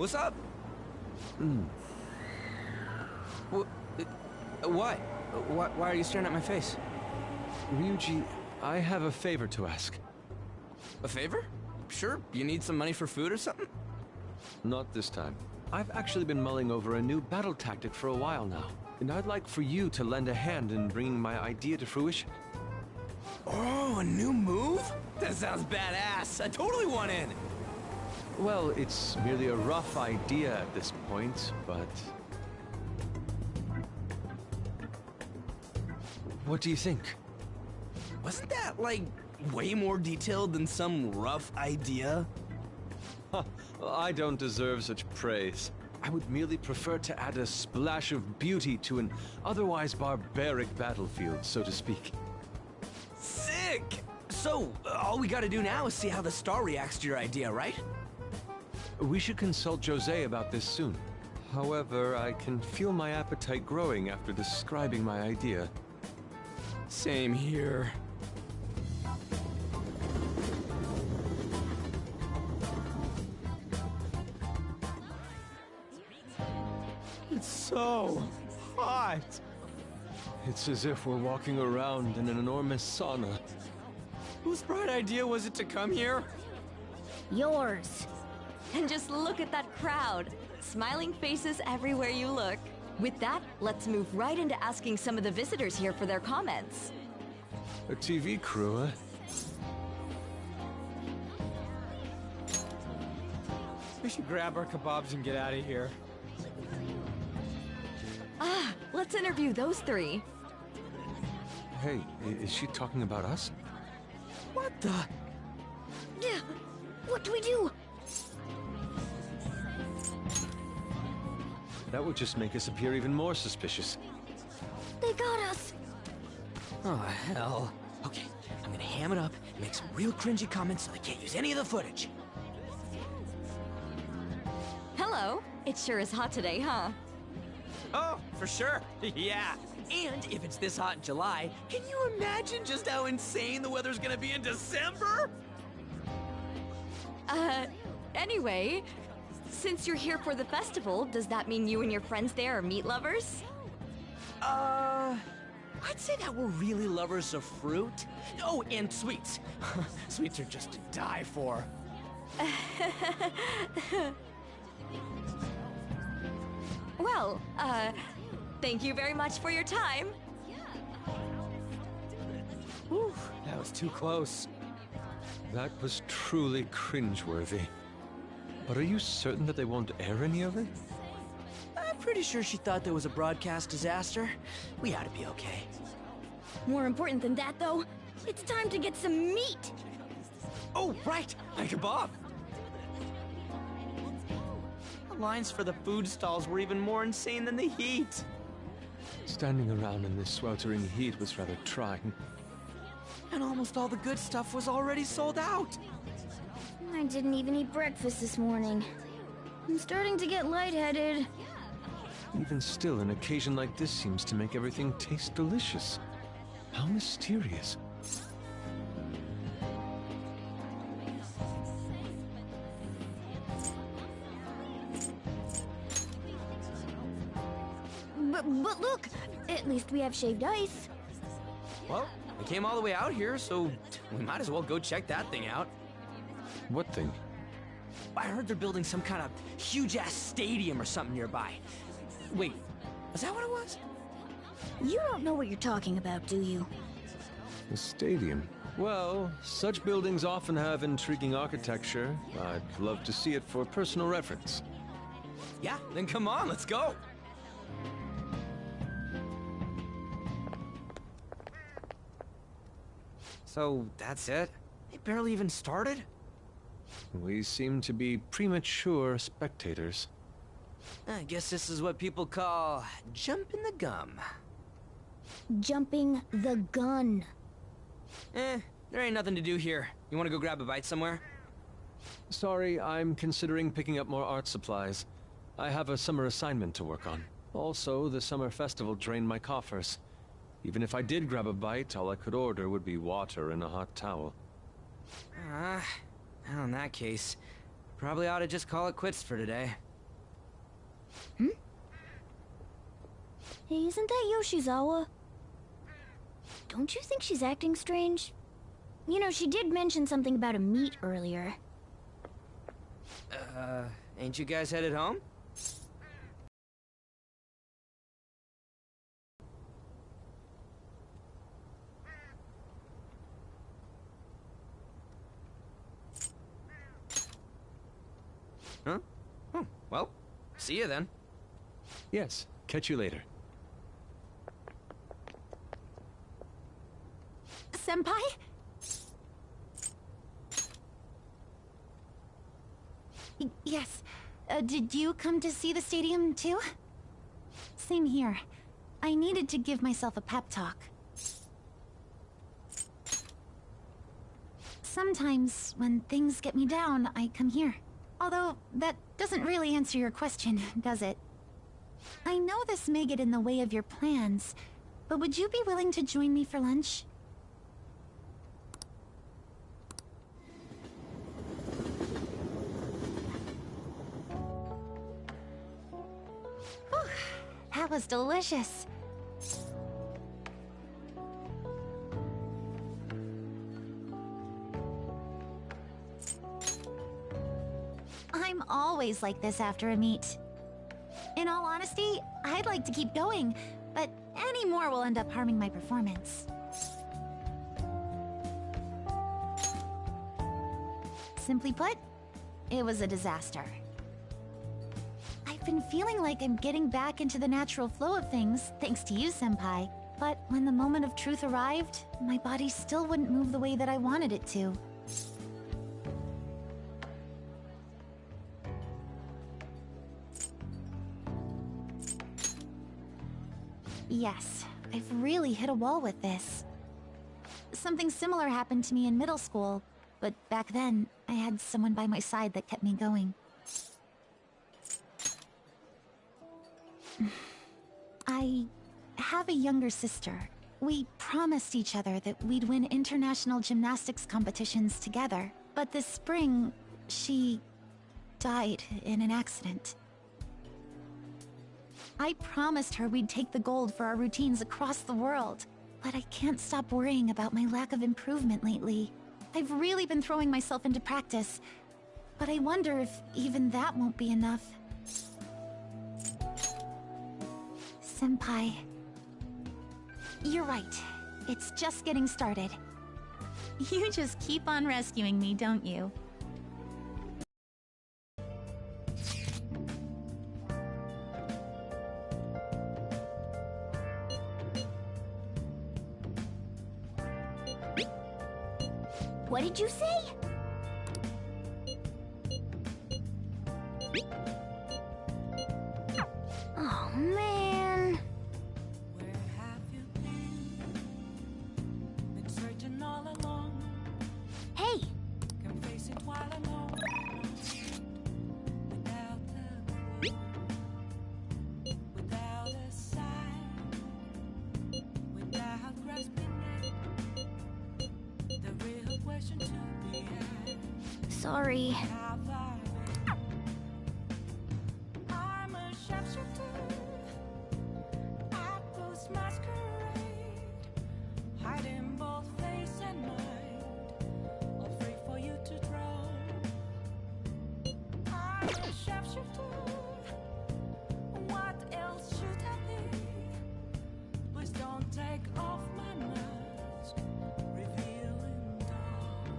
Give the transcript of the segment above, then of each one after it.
What's up? What? Why are you staring at my face? Ryuji, I have a favor to ask. A favor? Sure, you need some money for food or something? Not this time. I've actually been mulling over a new battle tactic for a while now, and I'd like for you to lend a hand in bringing my idea to fruition. Oh, a new move? That sounds badass. I totally want in. Well, it's merely a rough idea at this point, but... What do you think? Wasn't that, like, way more detailed than some rough idea? Huh, I don't deserve such praise. I would merely prefer to add a splash of beauty to an otherwise barbaric battlefield, so to speak. Sick! So, all we gotta do now is see how the star reacts to your idea, right? We should consult Jose about this soon. However, I can feel my appetite growing after describing my idea. Same here. It's so hot. It's as if we're walking around in an enormous sauna. Whose bright idea was it to come here? Yours. And just look at that crowd. Smiling faces everywhere you look. With that, let's move right into asking some of the visitors here for their comments. A TV crew, huh? We should grab our kebabs and get out of here. Ah, let's interview those three. Hey, is she talking about us? What the? Yeah. What do we do? That would just make us appear even more suspicious. They got us. Oh, hell. Okay, I'm gonna ham it up and make some real cringy comments so they can't use any of the footage. Hello. It sure is hot today, huh? Oh, for sure. Yeah. And if it's this hot in July, can you imagine just how insane the weather's gonna be in December? Anyway, since you're here for the festival, does that mean you and your friends there are meat lovers? I'd say that we're really lovers of fruit. Oh, and sweets. Sweets are just to die for. Well, thank you very much for your time. Whew, that was too close. That was truly cringeworthy. But are you certain that they won't air any of it? I'm pretty sure she thought there was a broadcast disaster. We ought to be okay. More important than that, though, it's time to get some meat. Oh, right! My kebab! The lines for the food stalls were even more insane than the heat. Standing around in this sweltering heat was rather trying. And almost all the good stuff was already sold out. I didn't even eat breakfast this morning. I'm starting to get lightheaded. Even still, an occasion like this seems to make everything taste delicious. How mysterious. But look! At least we have shaved ice. Well, we came all the way out here, so we might as well go check that thing out. What thing? I heard they're building some kind of huge-ass stadium or something nearby. Wait, is that what it was? You don't know what you're talking about, do you? A stadium. Well, such buildings often have intriguing architecture. I'd love to see it for personal reference. Yeah, then come on, let's go. So, that's it? They barely even started? We seem to be premature spectators. I guess this is what people call jumping the gum. Jumping the gun. There ain't nothing to do here. You wanna go grab a bite somewhere? Sorry, I'm considering picking up more art supplies. I have a summer assignment to work on. Also, the summer festival drained my coffers. Even if I did grab a bite, all I could order would be water and a hot towel. Well, in that case, probably ought to just call it quits for today. Hey, isn't that Yoshizawa? Don't you think she's acting strange? You know, she did mention something about a meet earlier. Ain't you guys headed home? Huh? Oh, well, see you then. Yes, catch you later. Senpai? Yes. Did you come to see the stadium, too? Same here. I needed to give myself a pep talk. Sometimes, when things get me down, I come here. Although, that doesn't really answer your question, does it? I know this may get in the way of your plans, but would you be willing to join me for lunch? Whew, that was delicious. I'm always like this after a meet. In all honesty, I'd like to keep going, but any more will end up harming my performance. Simply put, it was a disaster. I've been feeling like I'm getting back into the natural flow of things, thanks to you, Senpai. But when the moment of truth arrived, my body still wouldn't move the way that I wanted it to. Yes, I've really hit a wall with this. Something similar happened to me in middle school, but back then, I had someone by my side that kept me going. I have a younger sister. We promised each other that we'd win international gymnastics competitions together, but this spring, she died in an accident. I promised her we'd take the gold for our routines across the world, but I can't stop worrying about my lack of improvement lately. I've really been throwing myself into practice, but I wonder if even that won't be enough. Senpai, you're right. It's just getting started. You just keep on rescuing me, don't you? What did you say? Oh, man. Where have you been? Been searching all along. Hey, Can face it while alone. Without a clue. Without a sign. Without grasping it. The real question to be asked. sorry. Have I been? I'm a sharpshooter. I post masquerade. Hiding both face and mind. All free for you to draw. I'm a sharpshooter. What else should I be? Please don't take off my mask. Revealing dawn.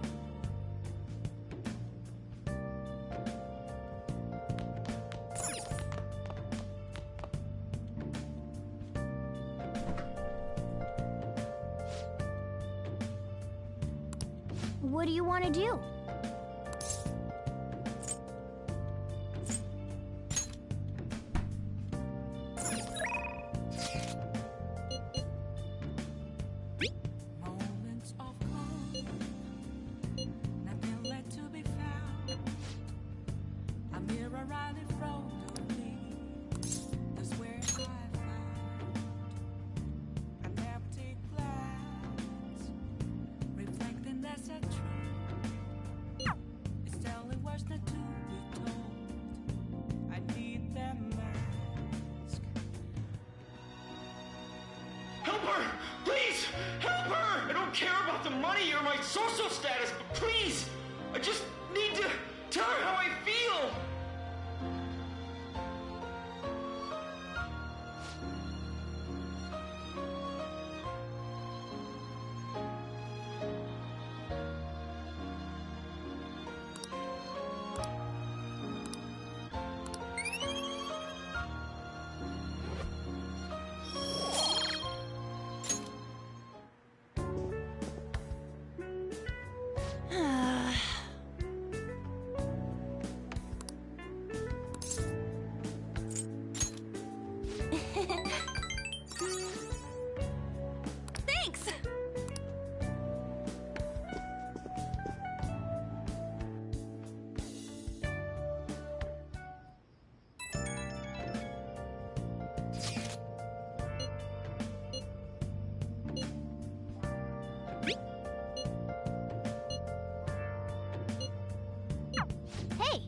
What do you want to do? Moments of calm, nothing left to be found. A mirror right in front of me. That's where I found an empty glass, reflecting that's a truth. her! Please! Help her! I don't care about the money or my social status, but please! I just need to tell her how I feel! Thanks! Hey!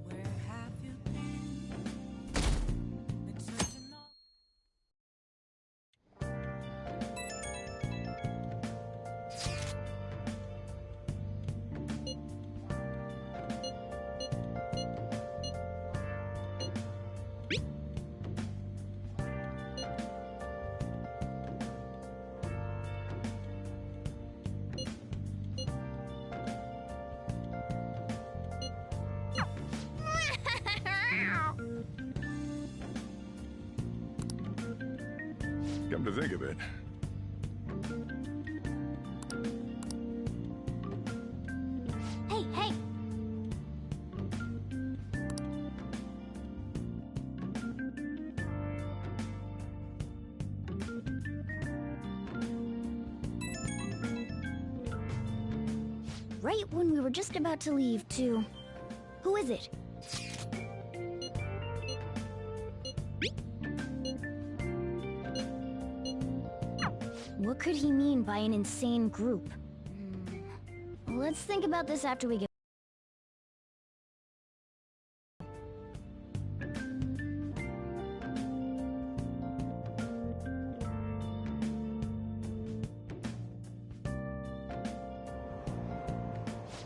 Where have you been? Been searching all Come to think of it, Hey, hey! Right when we were just about to leave, too. Who is it? What could he mean by an insane group? Let's think about this after we get.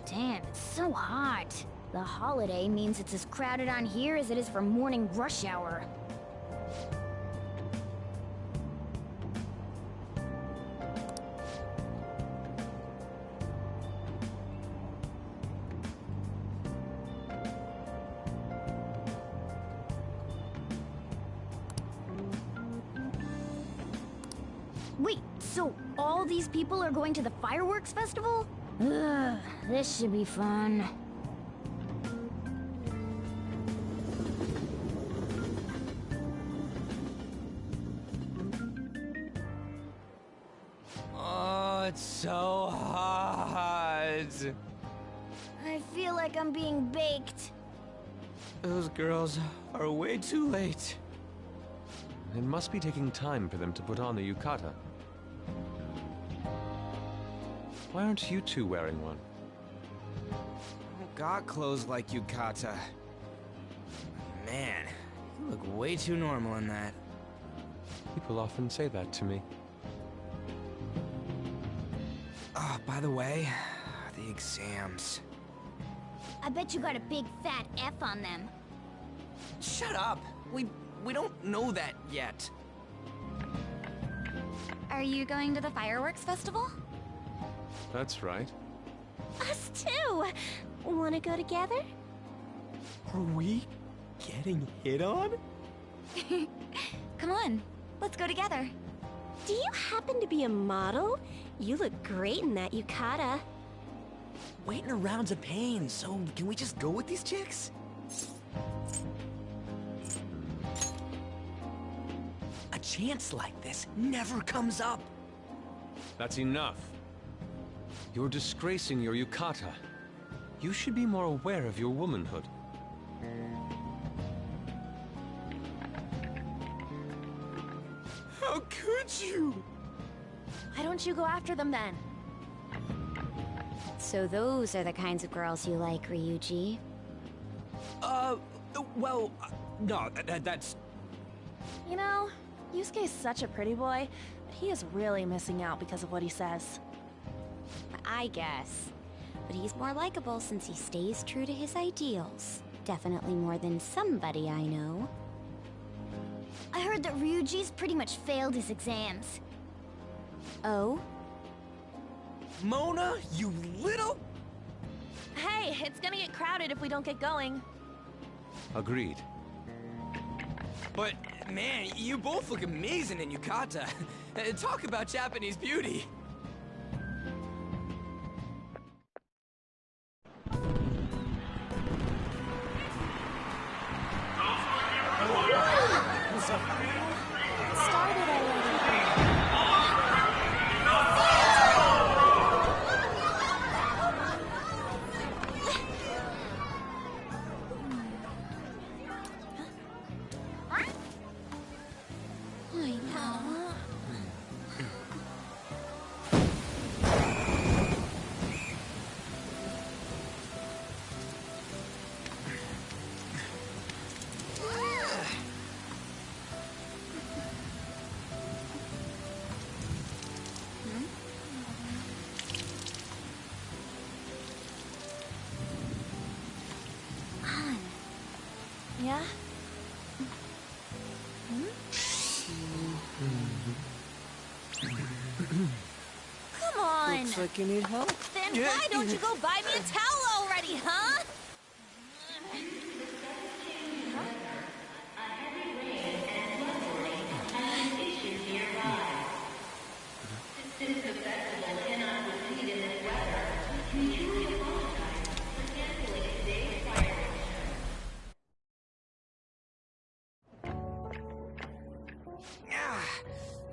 Damn, it's so hot. The holiday means it's as crowded on here as it is for morning rush hour. Wait, so all these people are going to the fireworks festival? Ugh, this should be fun. Oh, it's so hot. I feel like I'm being baked. Those girls are way too late. It must be taking time for them to put on the yukata. Why aren't you two wearing one? I don't got clothes like yukata. Man, you look way too normal in that. People often say that to me. Oh, by the way, the exams. I bet you got a big fat F on them. Shut up! We don't know that yet. Are you going to the fireworks festival? That's right. Us too! Wanna go together? Are we getting hit on? Come on, let's go together. Do you happen to be a model? You look great in that yukata. Waiting around's a pain, so can we just go with these chicks? A chance like this never comes up. That's enough. You're disgracing your yukata. You should be more aware of your womanhood. How could you? Why don't you go after them then? So those are the kinds of girls you like, Ryuji. Well, no, that's... You know, Yusuke's such a pretty boy, but he is really missing out because of what he says. I guess. But he's more likable since he stays true to his ideals. Definitely more than somebody I know. I heard that Ryuji's pretty much failed his exams. Oh? Mona, you little... Hey, it's gonna get crowded if we don't get going. Agreed. But, man, you both look amazing in yukata. Talk about Japanese beauty. Started already. I know. Yeah? Come on! Looks like you need help. Then why don't you go buy me a towel already, huh?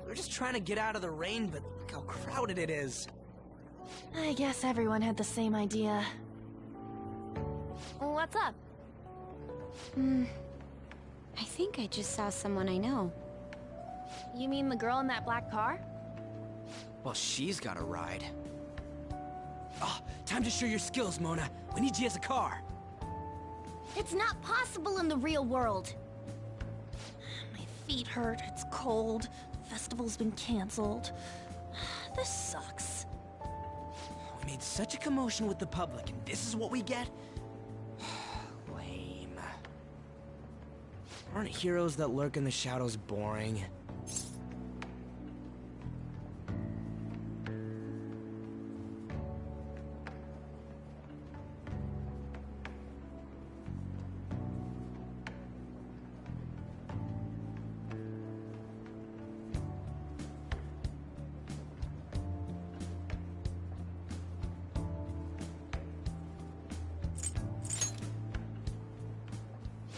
We're just trying to get out of the rain, but look how crowded it is. I guess everyone had the same idea. What's up? I think I just saw someone I know. You mean the girl in that black car? Well, she's got a ride. Oh, time to show your skills, Mona. We need you as a car. It's not possible in the real world. My feet hurt, it's cold, the festival's been canceled. This sucks. We made such a commotion with the public, and this is what we get? Lame. Aren't heroes that lurk in the shadows boring?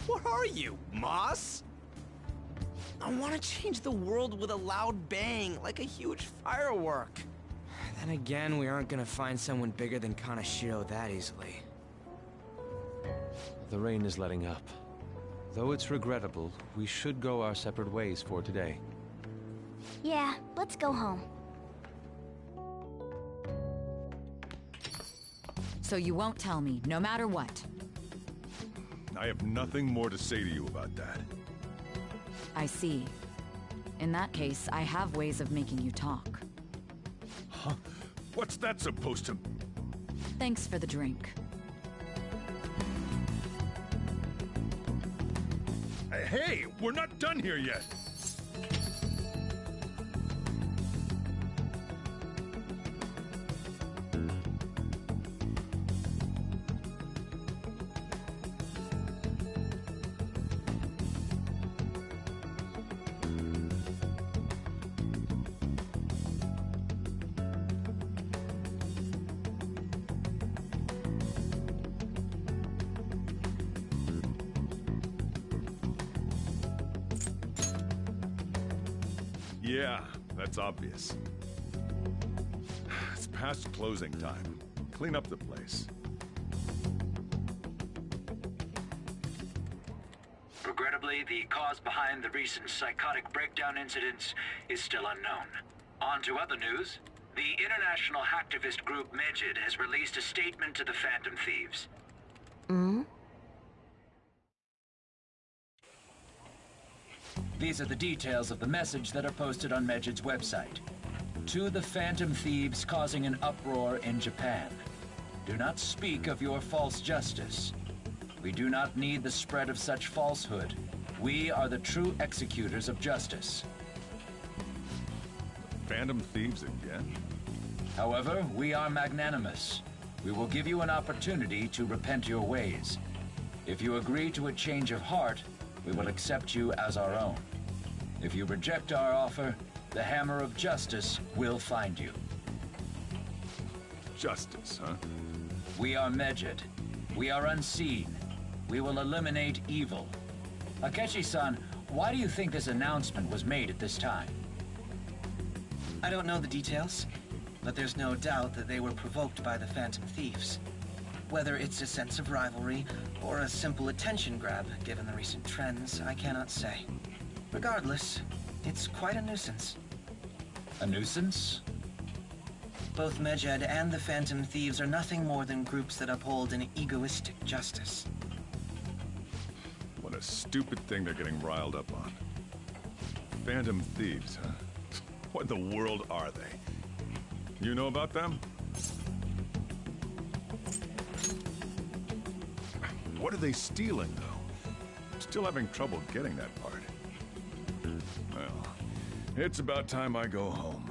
What are you, Moss? I want to change the world with a loud bang, like a huge firework. Then again, we aren't gonna find someone bigger than Kanashiro that easily. The rain is letting up. Though it's regrettable, we should go our separate ways for today. Yeah, let's go home. So you won't tell me, no matter what. I have nothing more to say to you about that. I see. In that case, I have ways of making you talk. Huh? What's that supposed to... Thanks for the drink. Hey, we're not done here yet! Yeah, that's obvious. It's past closing time. Clean up the place. Regrettably, the cause behind the recent psychotic breakdown incidents is still unknown. On to other news. The international hacktivist group Medjed has released a statement to the Phantom Thieves. Hmm? These are the details of the message that are posted on Medjed's website. To the Phantom Thieves causing an uproar in Japan. Do not speak of your false justice. We do not need the spread of such falsehood. We are the true executors of justice. Phantom Thieves again? However, we are magnanimous. We will give you an opportunity to repent your ways. If you agree to a change of heart, we will accept you as our own. If you reject our offer, the hammer of justice will find you. Justice, huh? We are Medjed. We are unseen. We will eliminate evil. Akechi-san, why do you think this announcement was made at this time? I don't know the details, but there's no doubt that they were provoked by the Phantom Thieves. Whether it's a sense of rivalry or a simple attention grab, given the recent trends, I cannot say. Regardless, it's quite a nuisance. A nuisance? Both Medjed and the Phantom Thieves are nothing more than groups that uphold an egoistic justice. What a stupid thing they're getting riled up on. Phantom Thieves, huh? What in the world are they? You know about them? What are they stealing, though? Still having trouble getting that part. Well, it's about time I go home.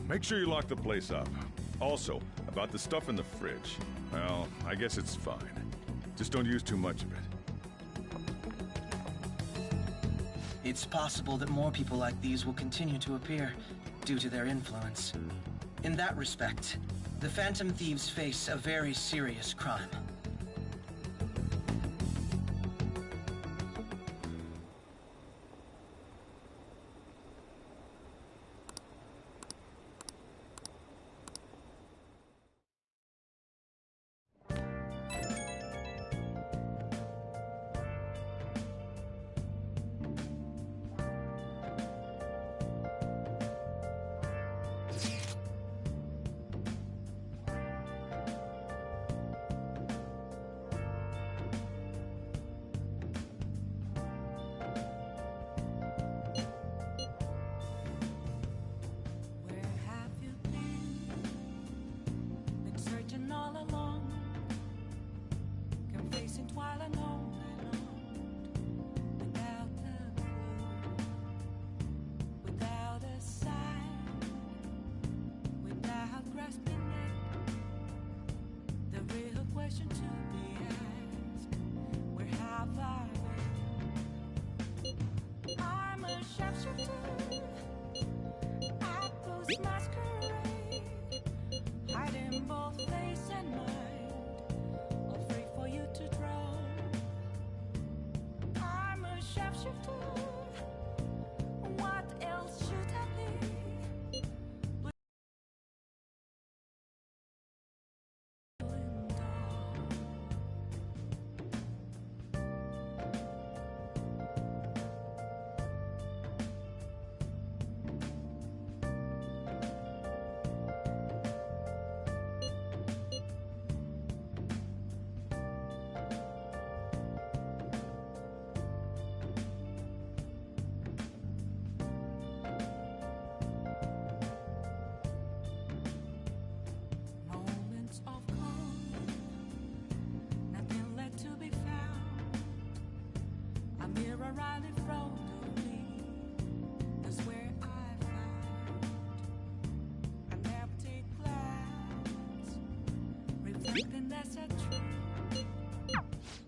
Make sure you lock the place up. Also, about the stuff in the fridge. Well, I guess it's fine. Just don't use too much of it. It's possible that more people like these will continue to appear, due to their influence. In that respect, the Phantom Thieves face a very serious crime.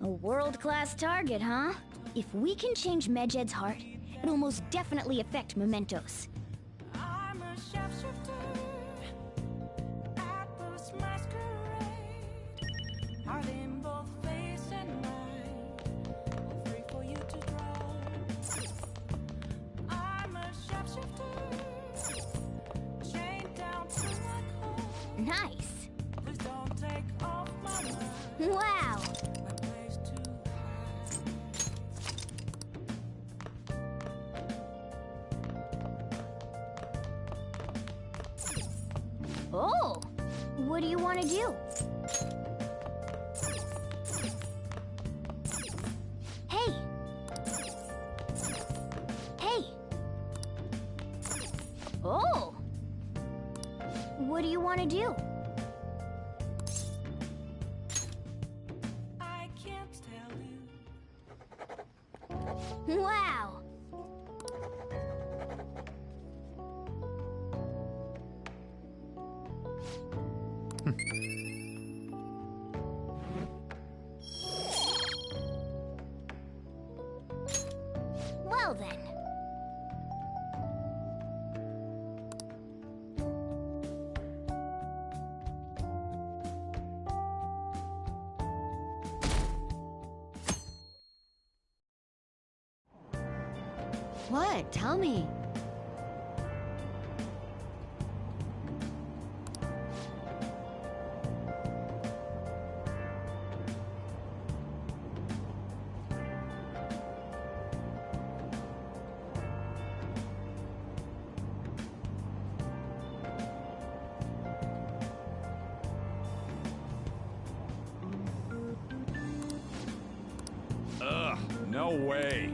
A world-class target, huh? If we can change Medjed's heart, it'll most definitely affect Mementos. I'm a shapeshifter at this masquerade. Heart in both face and mind, all free for you to draw. I'm a shapeshifter, chained down to my core. Nice. Please don't take off my mind. Wow. My place to hide. Oh! What do you want to do? Hey! Hey! Oh! What do you want to do? I can't tell you. Wow! Well then. What? Tell me. Ugh, no way.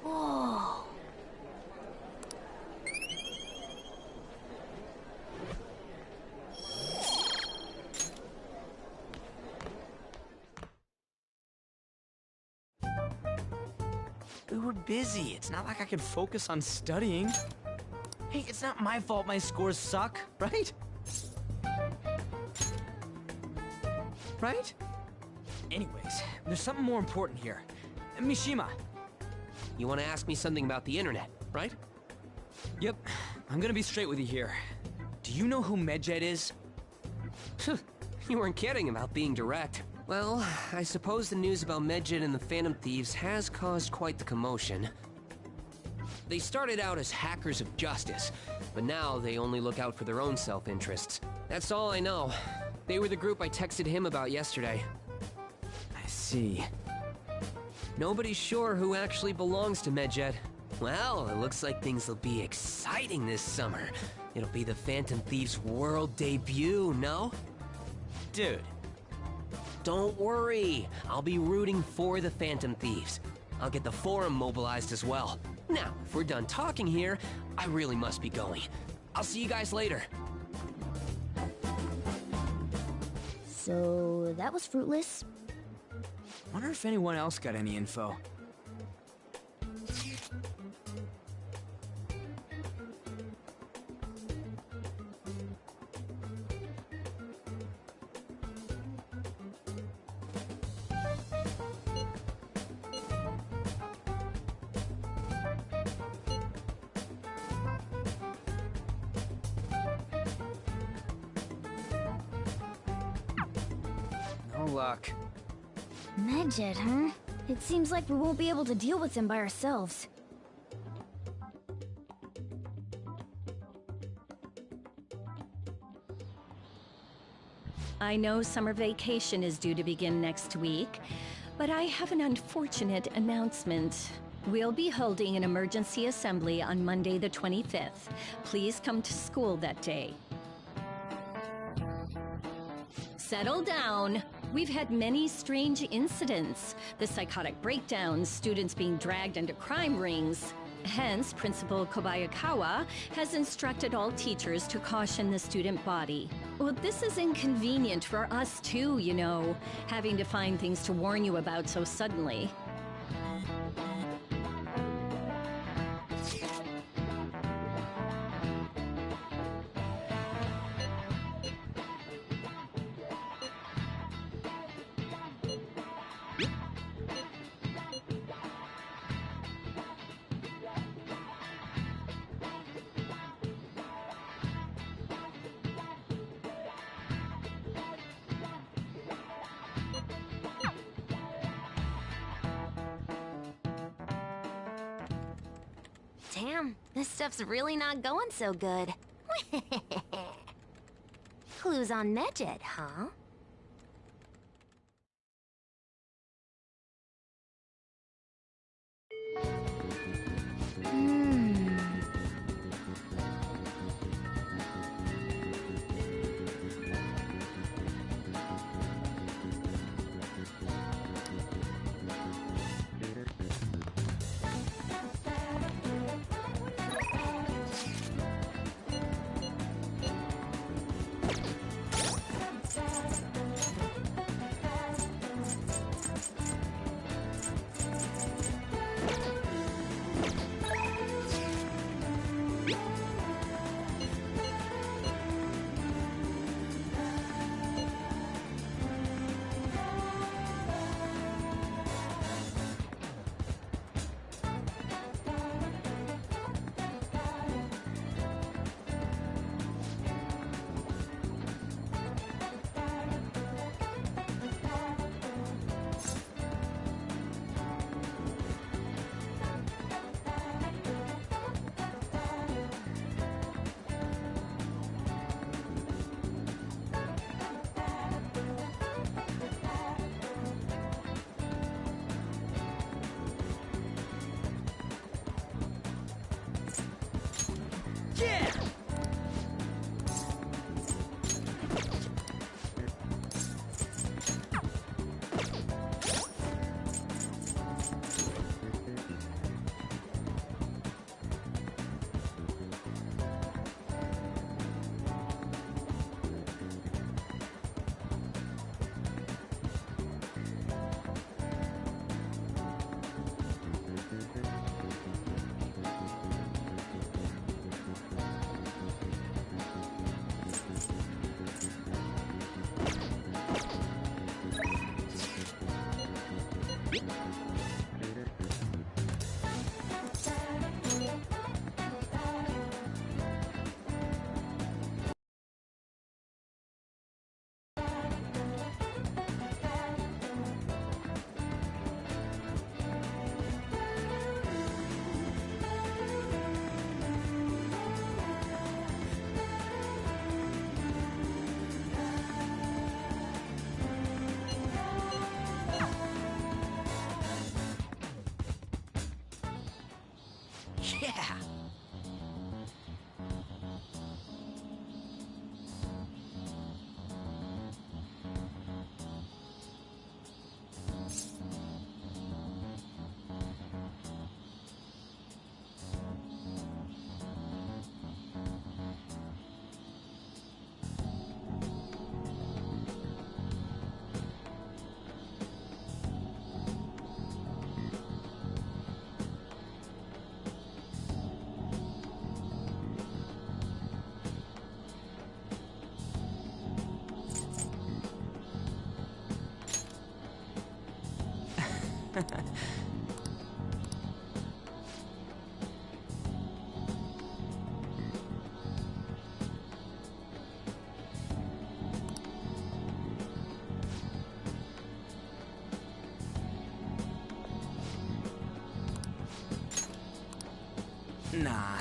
Whoa! We were busy. It's not like I could focus on studying. Hey, it's not my fault my scores suck, right? Right? Anyways, there's something more important here. Mishima. You want to ask me something about the internet, right? Yep, I'm gonna be straight with you here. Do you know who Medjed is? You weren't kidding about being direct. Well, I suppose the news about Medjed and the Phantom Thieves has caused quite the commotion. They started out as hackers of justice, but now they only look out for their own self-interests. That's all I know. They were the group I texted him about yesterday. I see. Nobody's sure who actually belongs to Medjed. Well, it looks like things will be exciting this summer. It'll be the Phantom Thieves' world debut, no? Dude. Don't worry. I'll be rooting for the Phantom Thieves. I'll get the forum mobilized as well. Now, if we're done talking here, I really must be going. I'll see you guys later. So, that was fruitless. Wonder if anyone else got any info. No luck. Medjed, huh? It seems like we won't be able to deal with them by ourselves. I know summer vacation is due to begin next week, but I have an unfortunate announcement. We'll be holding an emergency assembly on Monday the 25th. Please come to school that day. Settle down. We've had many strange incidents. The psychotic breakdowns, students being dragged into crime rings. Hence, Principal Kobayakawa has instructed all teachers to caution the student body. Well, this is inconvenient for us too, you know, having to find things to warn you about so suddenly. Damn, this stuff's really not going so good. Clues on Medjed, huh? Yeah! Yeah! Nah.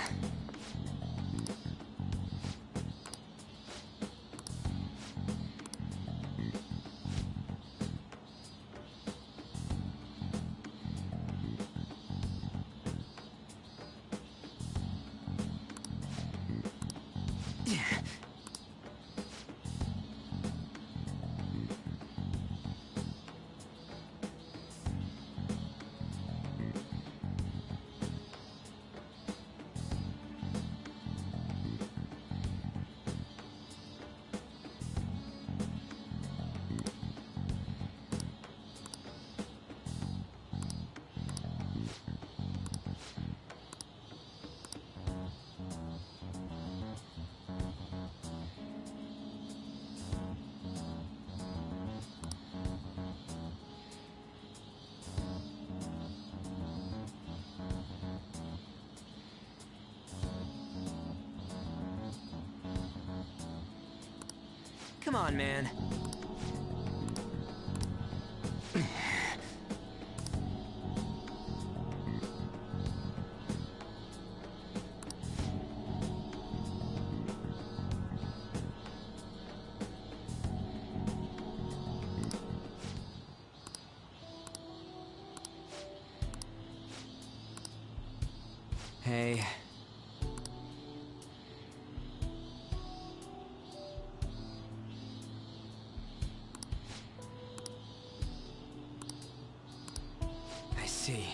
Come on, man. Hey. I see.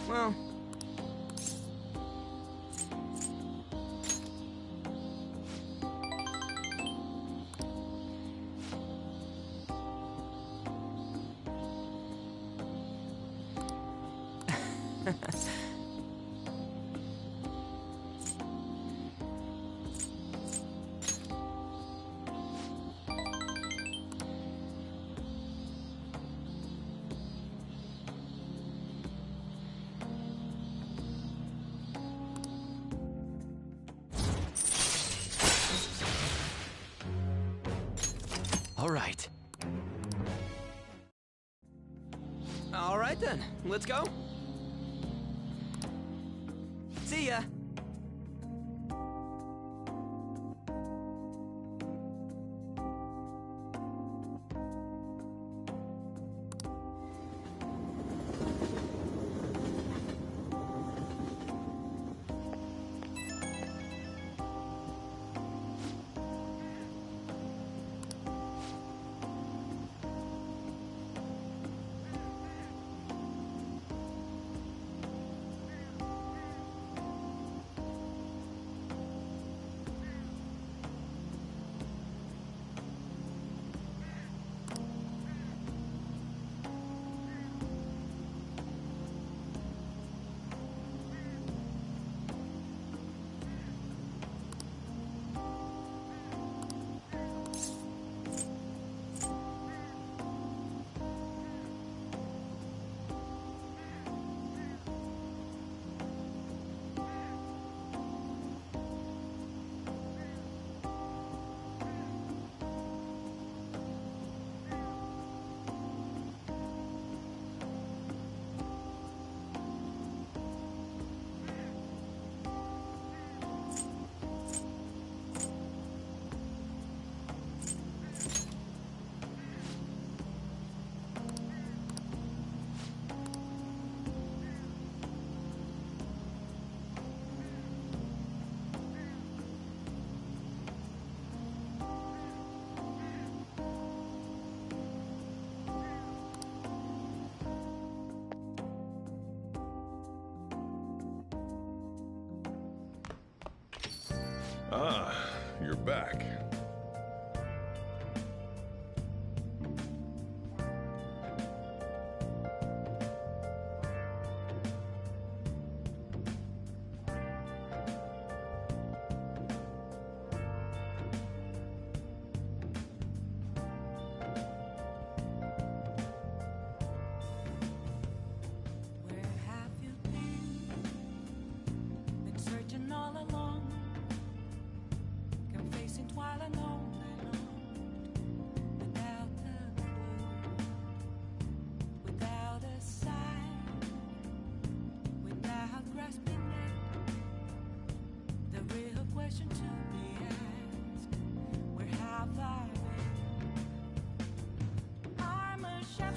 Well... All right. All right then, let's go. See ya. Ah, you're back.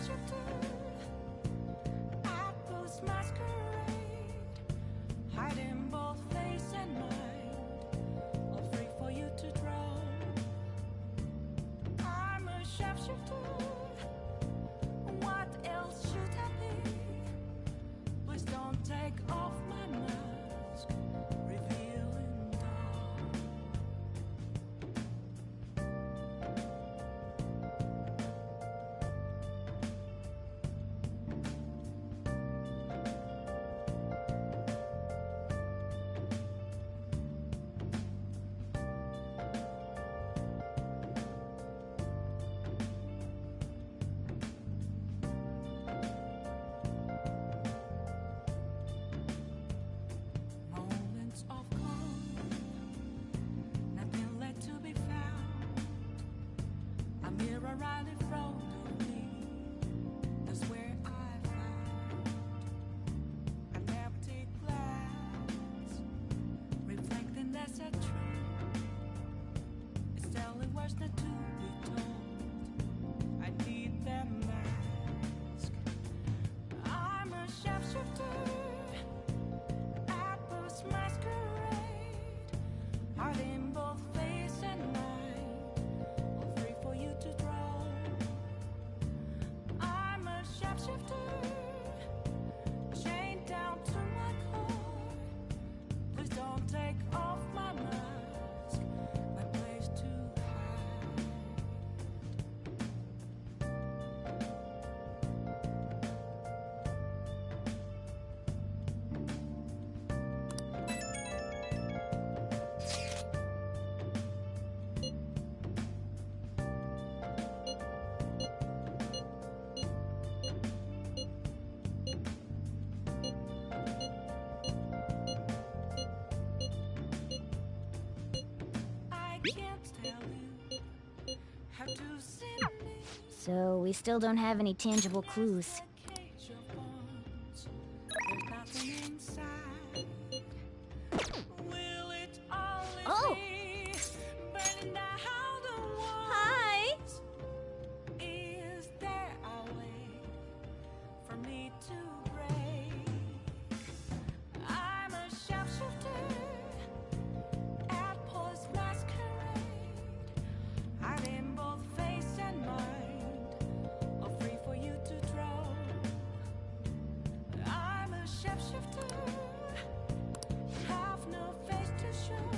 shapeshifter at Post Masquerade, hiding both face and mind, all free for you to draw. I'm a shapeshifter. What else should I be? Please don't take off my mask, revealing dawn. Moments of calm, nothing left to be found. A mirror right in front of me, that's where I found an empty glass, reflecting that's a truth. It's telling words not to be told. I need that mask. I'm a shapeshifter. Apples masquerade, hiding both face and mind, all free for you to draw. I'm a shapeshifter, chained down to my core. Please don't take off my mask, my place to hide. I can't tell you how to send me. So we still don't have any tangible clues. Cage of bones. There's nothing inside. Will it always Oh. be burning down the walls? Hi. Is there a way for me to break? I'm a shapeshifter at Post Masquerade, hiding both face and mind, all free for you to draw. I'm a shapeshifter, have no face to show.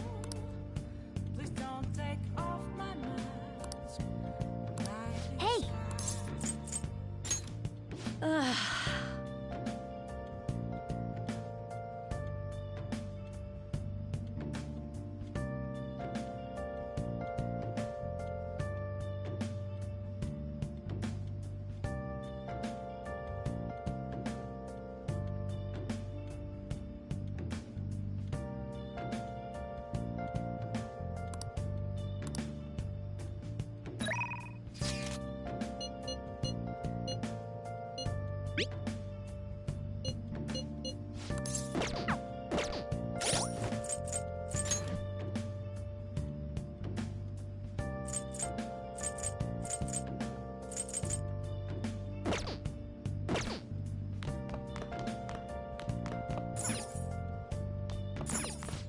Please don't take off my mask. Hey!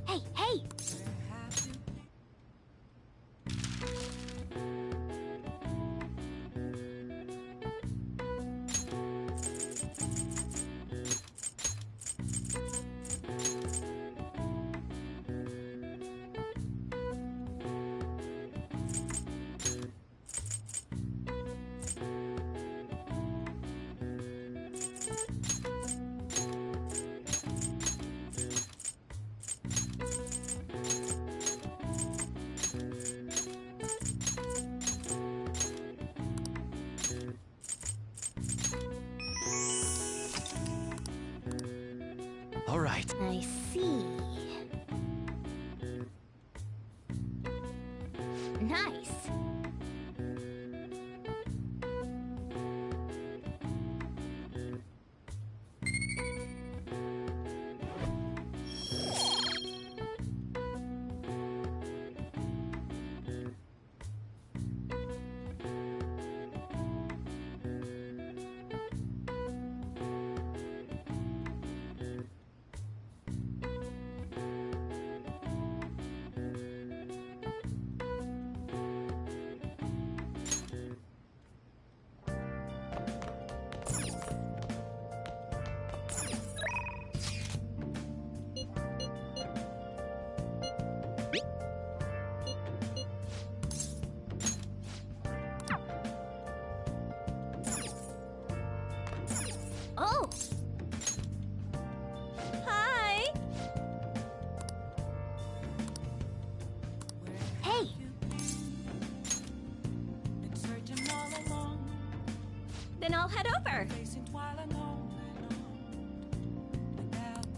Hey, hey! All right. I see. Nice. Then I'll head over. Facing while alone and without a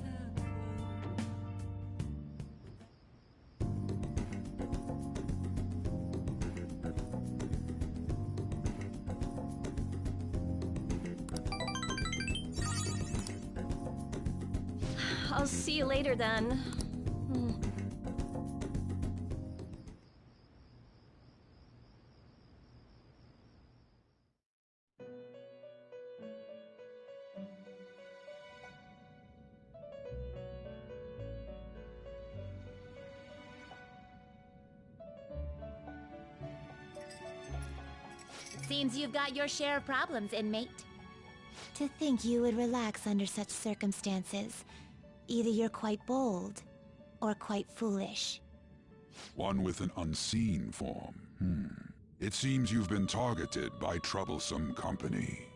clue. I'll see you later then. Hmm. Seems you've got your share of problems, inmate. To think you would relax under such circumstances. Either you're quite bold, or quite foolish. One with an unseen form. It seems you've been targeted by troublesome company.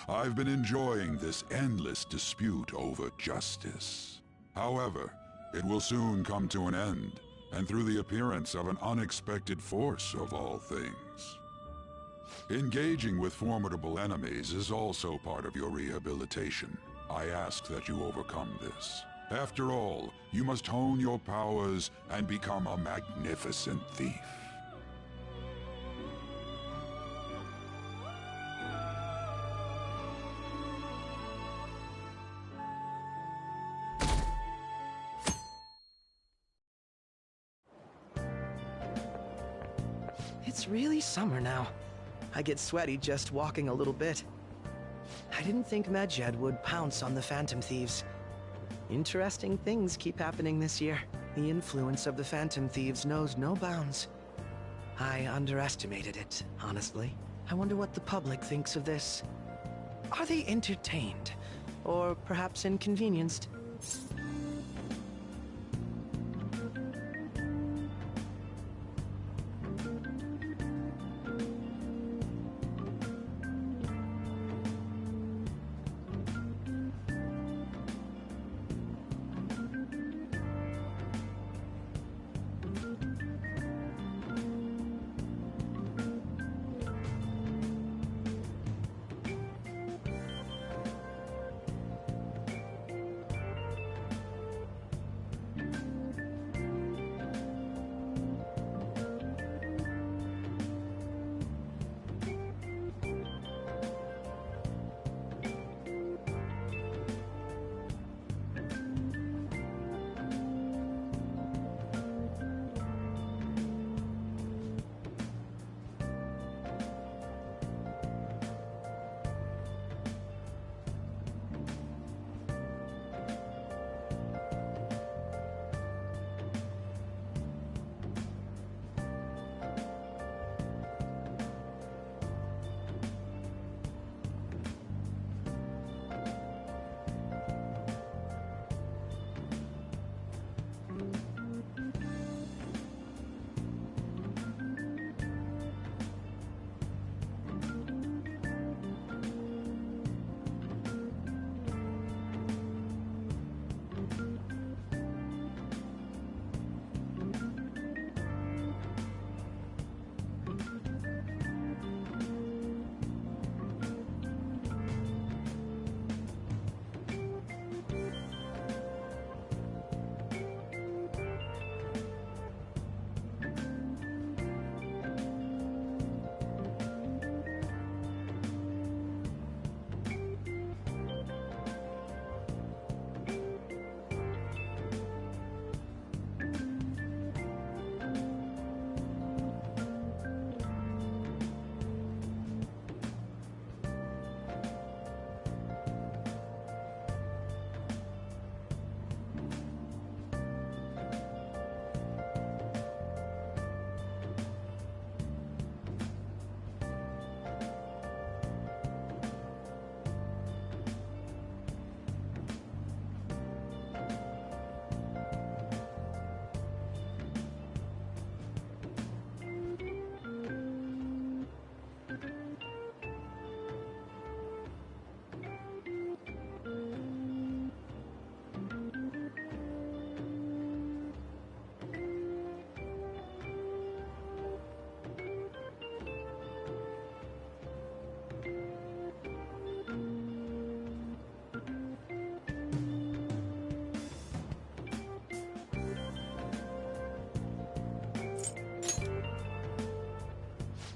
I've been enjoying this endless dispute over justice. However, it will soon come to an end, and through the appearance of an unexpected force of all things. Engaging with formidable enemies is also part of your rehabilitation. I ask that you overcome this. After all, you must hone your powers and become a magnificent thief. It's really summer now. I get sweaty just walking a little bit. I didn't think Medjed would pounce on the Phantom Thieves. Interesting things keep happening this year. The influence of the Phantom Thieves knows no bounds. I underestimated it, honestly. I wonder what the public thinks of this. Are they entertained? Or perhaps inconvenienced?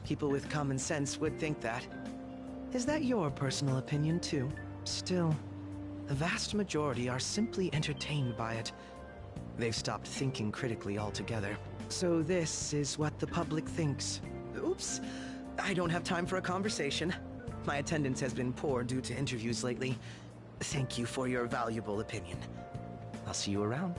People with common sense would think that. Is that your personal opinion, too? Still, the vast majority are simply entertained by it. They've stopped thinking critically altogether. So this is what the public thinks. Oops, I don't have time for a conversation. My attendance has been poor due to interviews lately. Thank you for your valuable opinion. I'll see you around.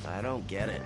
I don't get it.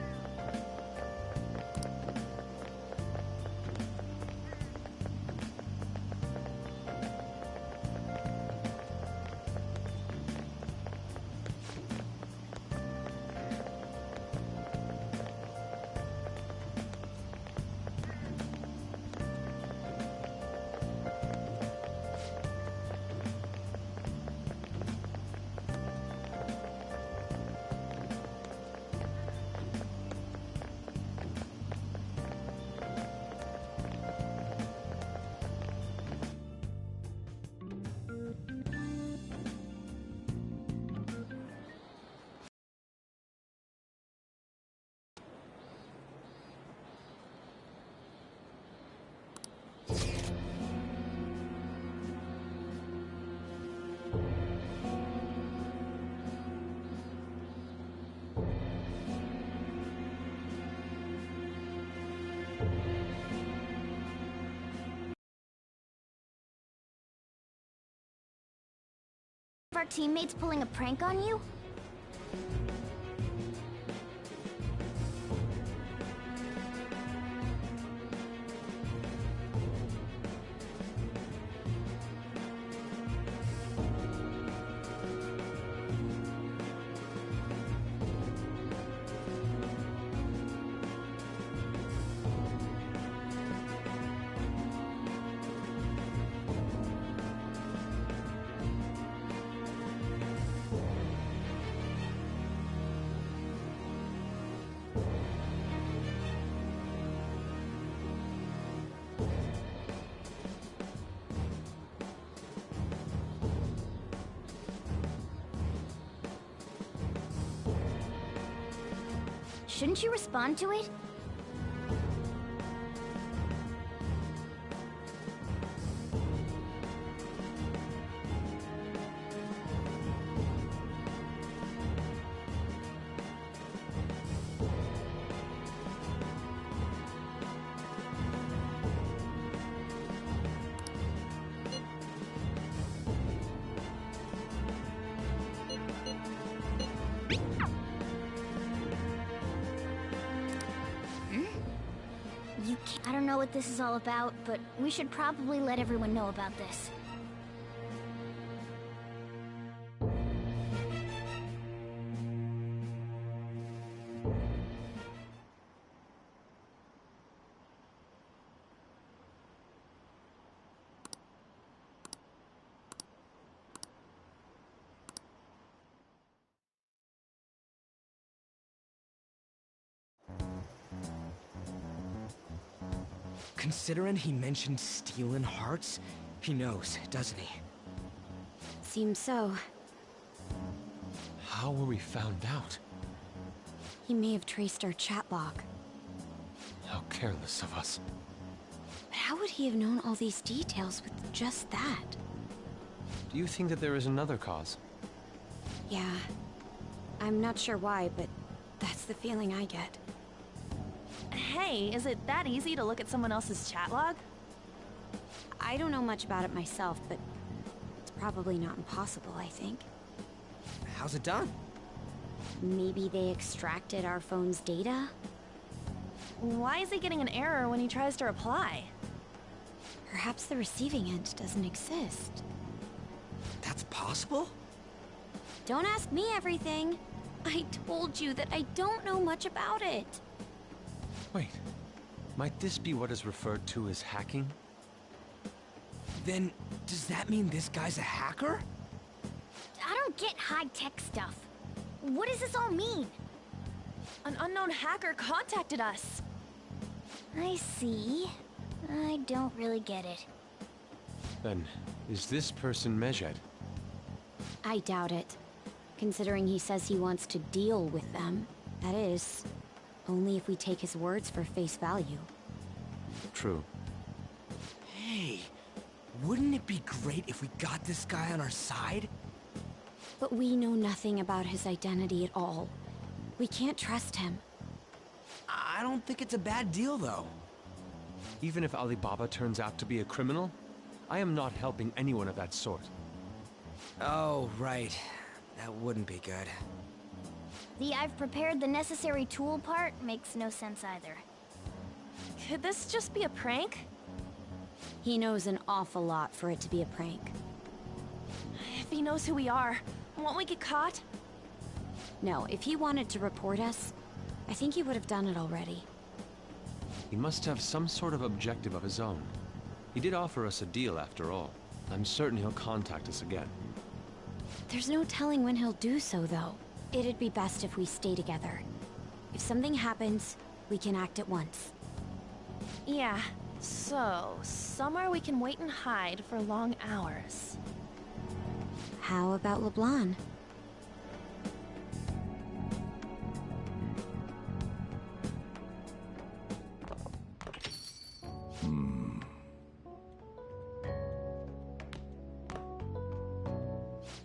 Our teammates pulling a prank on you? Shouldn't you respond to it? I don't know what this is all about, but we should probably let everyone know about this. Considering he mentioned stealing hearts, he knows, doesn't he? Seems so. How were we found out? He may have traced our chat log. How careless of us. But how would he have known all these details with just that? Do you think that there is another cause? Yeah. I'm not sure why, but that's the feeling I get. Hey, is it that easy to look at someone else's chat log? I don't know much about it myself, but it's probably not impossible, I think. How's it done? Maybe they extracted our phone's data? Why is he getting an error when he tries to reply? Perhaps the receiving end doesn't exist. That's possible? Don't ask me everything. I told you that I don't know much about it. Wait, might this be what is referred to as hacking? Then, does that mean this guy's a hacker? I don't get high-tech stuff. What does this all mean? An unknown hacker contacted us. I see. I don't really get it. Then, is this person Medjed? I doubt it. considering he says he wants to deal with them. That is, only if we take his words for face value. True. Hey, wouldn't it be great if we got this guy on our side? But we know nothing about his identity at all. We can't trust him. I don't think it's a bad deal, though. Even if Alibaba turns out to be a criminal, I am not helping anyone of that sort. Oh, right. That wouldn't be good. The I've prepared the necessary tool part makes no sense either. Could this just be a prank? He knows an awful lot for it to be a prank. If he knows who we are, won't we get caught? No, if he wanted to report us, I think he would have done it already. He must have some sort of objective of his own. He did offer us a deal after all. I'm certain he'll contact us again. There's no telling when he'll do so, though. It'd be best if we stay together. If something happens, we can act at once. Yeah, so somewhere we can wait and hide for long hours. How about LeBlanc?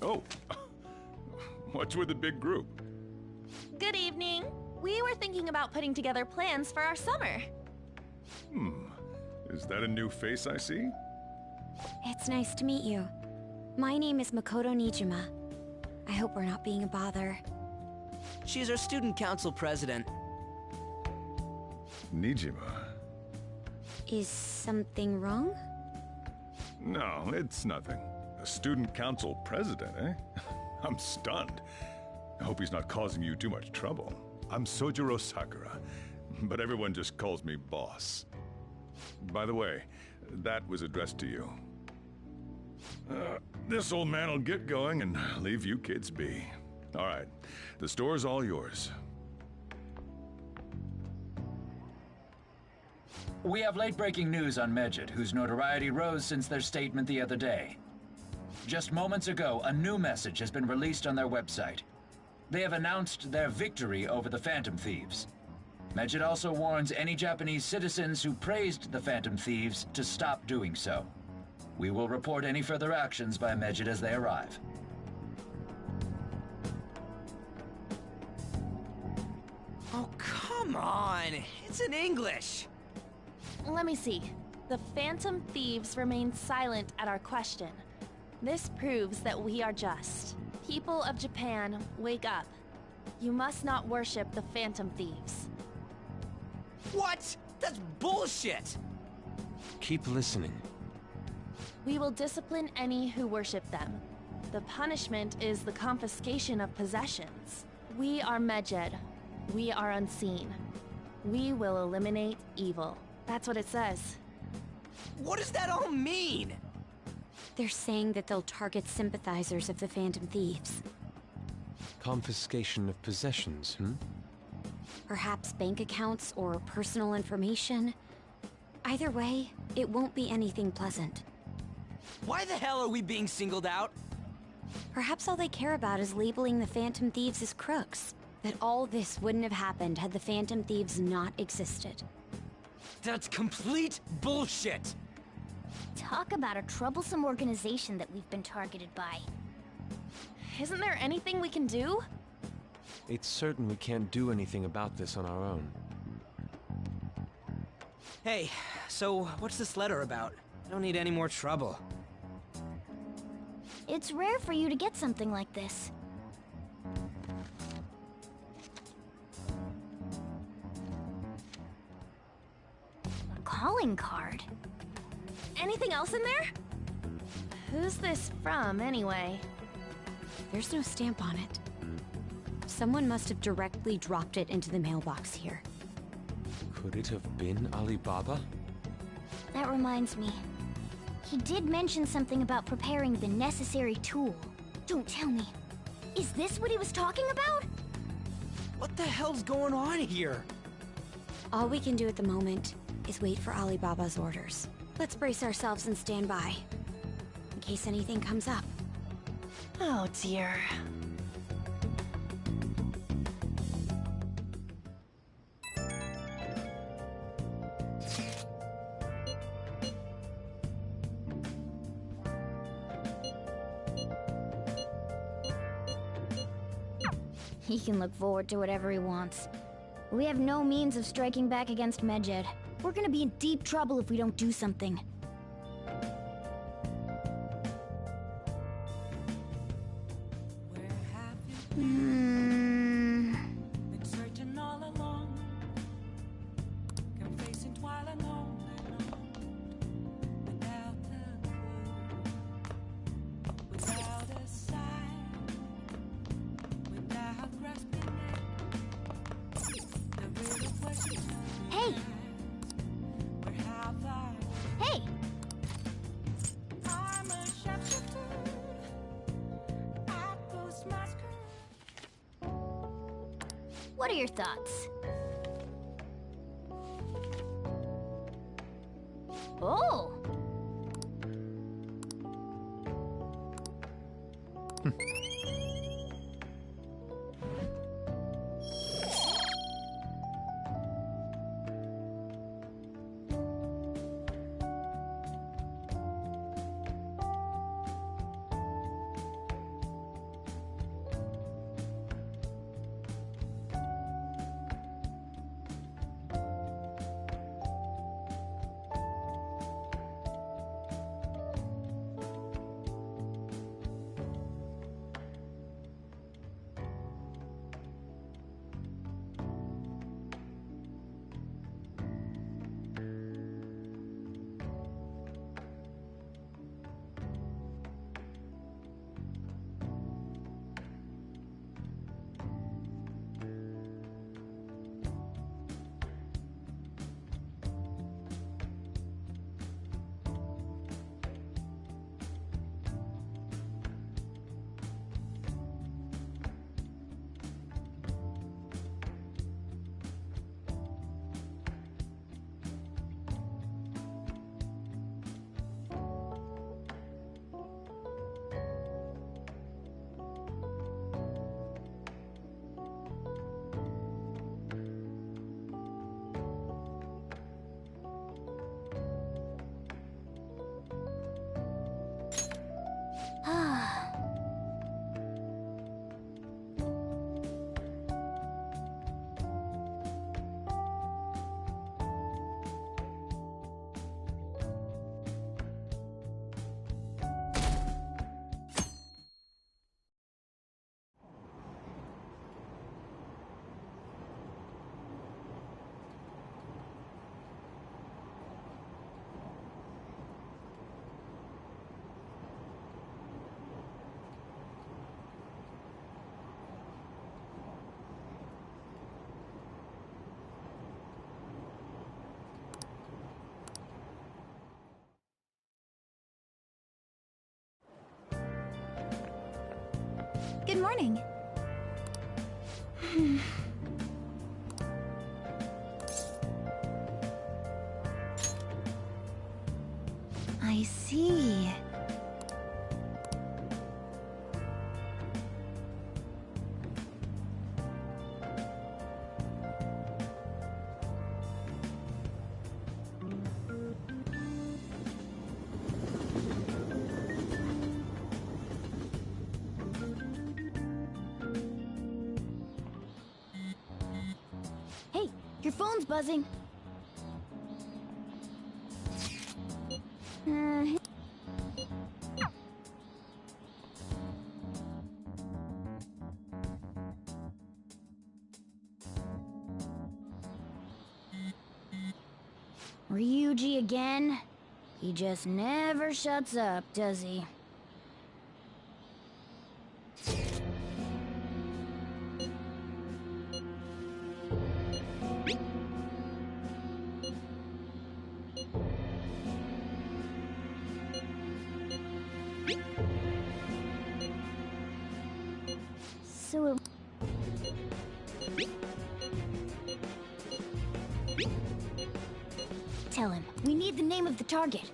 Oh, what's with the big group? Good evening. We were thinking about putting together plans for our summer. Is that a new face I see? It's nice to meet you. My name is Makoto Nijima. I hope we're not being a bother. She's our student council president. Nijima? Is something wrong? No, it's nothing. A student council president, eh? I'm stunned. I hope he's not causing you too much trouble. I'm Sojiro Sakura, but everyone just calls me boss. By the way, that was addressed to you. This old man will get going and leave you kids be. All right, the store's all yours. We have late-breaking news on Medjed, whose notoriety rose since their statement the other day. Just moments ago, a new message has been released on their website. They have announced their victory over the Phantom Thieves. Medjed also warns any Japanese citizens who praised the Phantom Thieves to stop doing so. We will report any further actions by Medjed as they arrive. Oh, come on! It's in English! Let me see. The Phantom Thieves remain silent at our question. This proves that we are just. People of Japan, wake up. You must not worship the Phantom Thieves. What? That's bullshit! Keep listening. We will discipline any who worship them. The punishment is the confiscation of possessions. We are Medjed. We are unseen. We will eliminate evil. That's what it says. What does that all mean? They're saying that they'll target sympathizers of the Phantom Thieves. Confiscation of possessions, Perhaps bank accounts or personal information. Either way, it won't be anything pleasant. Why the hell are we being singled out? Perhaps all they care about is labeling the Phantom Thieves as crooks. That all this wouldn't have happened had the Phantom Thieves not existed. That's complete bullshit! Talk about a troublesome organization that we've been targeted by. Isn't there anything we can do? It's certain we can't do anything about this on our own. Hey, so what's this letter about? I don't need any more trouble. It's rare for you to get something like this. A calling card? Anything else in there? Who's this from, anyway? There's no stamp on it. Someone must have directly dropped it into the mailbox here. Could it have been Alibaba? That reminds me. He did mention something about preparing the necessary tool. Don't tell me. Is this what he was talking about? What the hell's going on here? All we can do at the moment is wait for Alibaba's orders. Let's brace ourselves and stand by, in case anything comes up. Oh dear. He can look forward to whatever he wants. We have no means of striking back against Medjed. We're gonna be in deep trouble if we don't do something. Been searching all along, complacent while alone, without a clue, without a sign, without grasping it. The real question. Hey! Where have I? Hey! I'm a shapeshifter. I post masquerade. What are your thoughts? Oh! Good morning. I see. Hey, your phone's buzzing. Ryuji again? He just never shuts up, does he? So it... Tell him, we need the name of the target.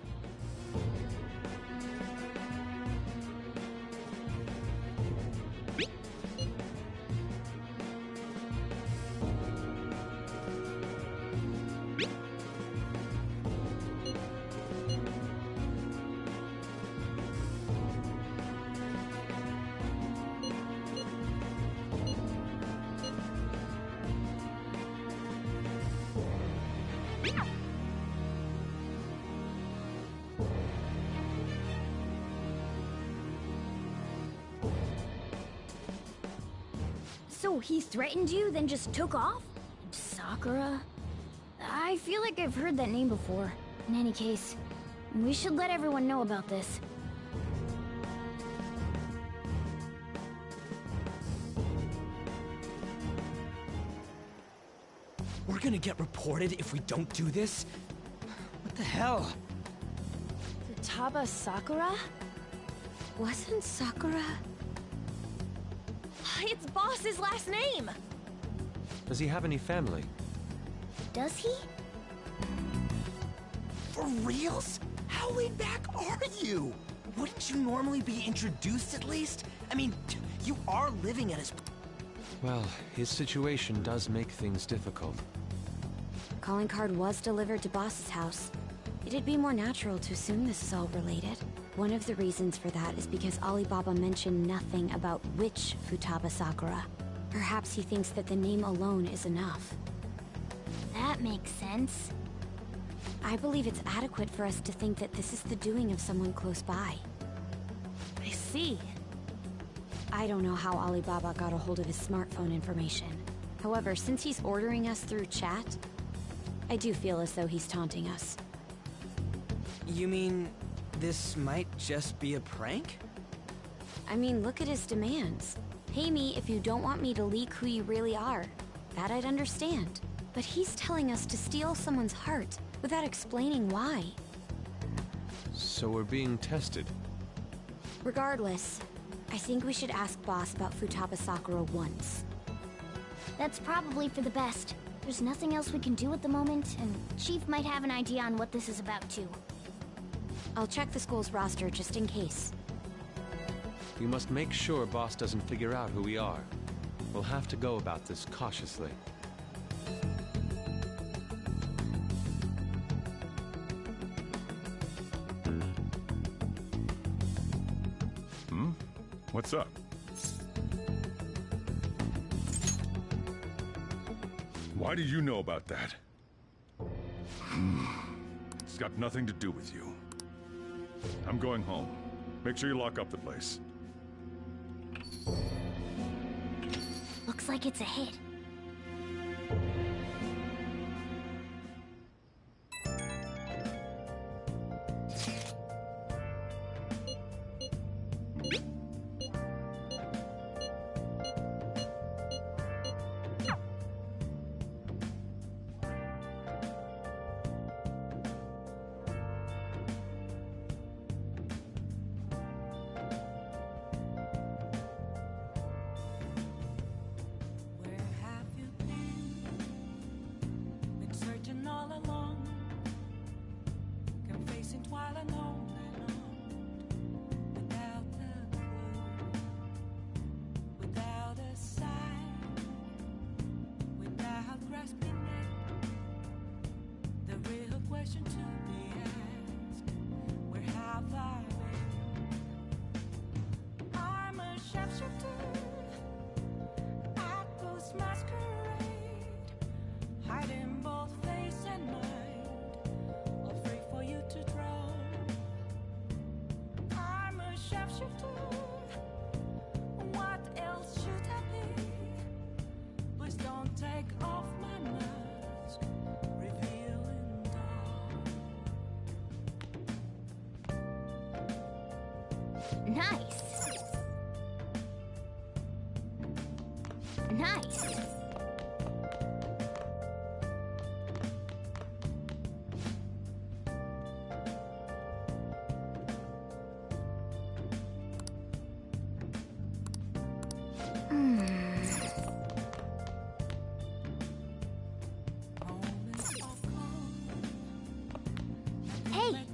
So he threatened you, then just took off? Sakura? I feel like I've heard that name before. In any case, we should let everyone know about this. We're gonna get reported if we don't do this? What the hell? Futaba Sakura? Wasn't Sakura? It's Boss's last name! Does he have any family? Does he? For reals? How laid back are you? Wouldn't you normally be introduced at least? I mean, you are living at his... Well, his situation does make things difficult. Calling card was delivered to Boss's house. It'd be more natural to assume this is all related. One of the reasons for that is because Alibaba mentioned nothing about which Futaba Sakura. Perhaps he thinks that the name alone is enough. That makes sense. I believe it's adequate for us to think that this is the doing of someone close by. I see. I don't know how Alibaba got a hold of his smartphone information. However, since he's ordering us through chat, I do feel as though he's taunting us. You mean this might just be a prank? I mean, look at his demands. Pay me if you don't want me to leak who you really are. That I'd understand. But he's telling us to steal someone's heart without explaining why. So we're being tested. Regardless, I think we should ask Boss about Futaba Sakura once. That's probably for the best. There's nothing else we can do at the moment, and Chief might have an idea on what this is about too. I'll check the school's roster just in case. We must make sure Boss doesn't figure out who we are. We'll have to go about this cautiously. What's up? Why do you know about that? It's got nothing to do with you. I'm going home. Make sure you lock up the place. Looks like it's a hit. Nice. Nice. Hey.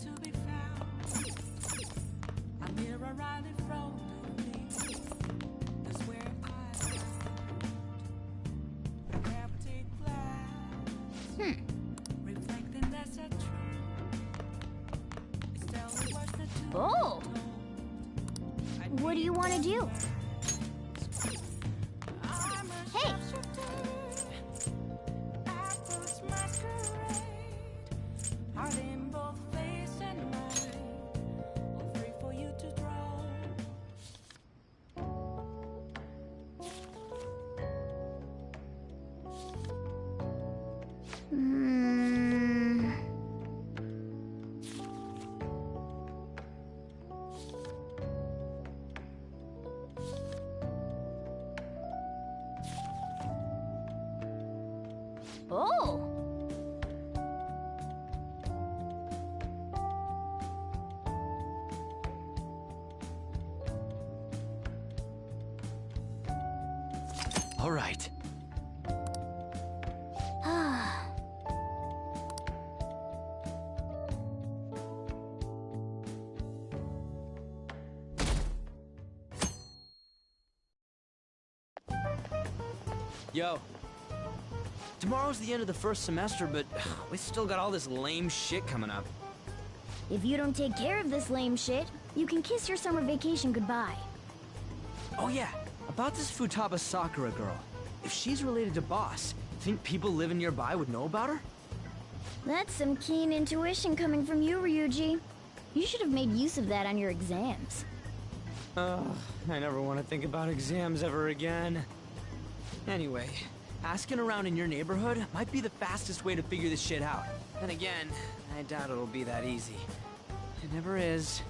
Oh! What do you want to do? Hey! All right. Yo. Tomorrow's the end of the first semester, but we still got all this lame shit coming up. If you don't take care of this lame shit, you can kiss your summer vacation goodbye. Oh yeah, about this Futaba Sakura girl. If she's related to Boss, think people living nearby would know about her? That's some keen intuition coming from you, Ryuji. You should have made use of that on your exams. Ugh, I never want to think about exams ever again. Anyway, asking around in your neighborhood might be the fastest way to figure this shit out. Then again, I doubt it'll be that easy. It never is.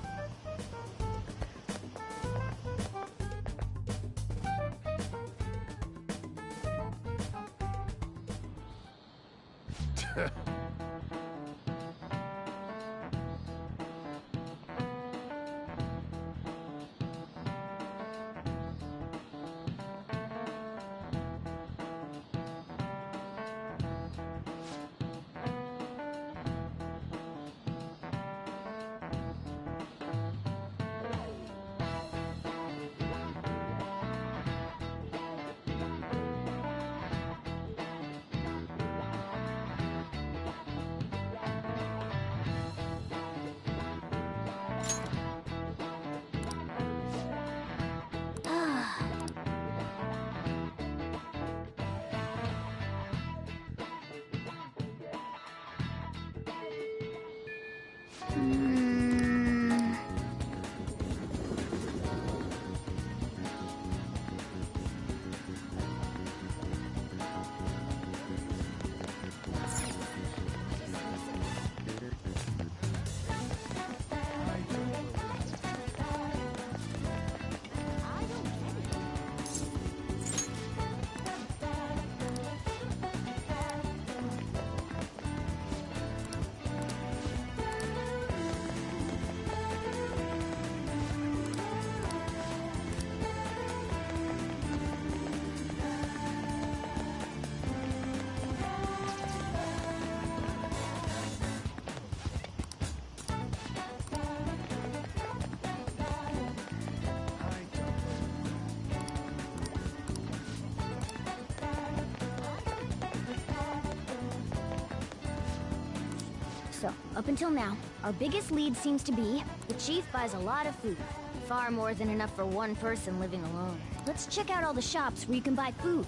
So, up until now, our biggest lead seems to be the chief buys a lot of food. Far more than enough for one person living alone. Let's check out all the shops where you can buy food.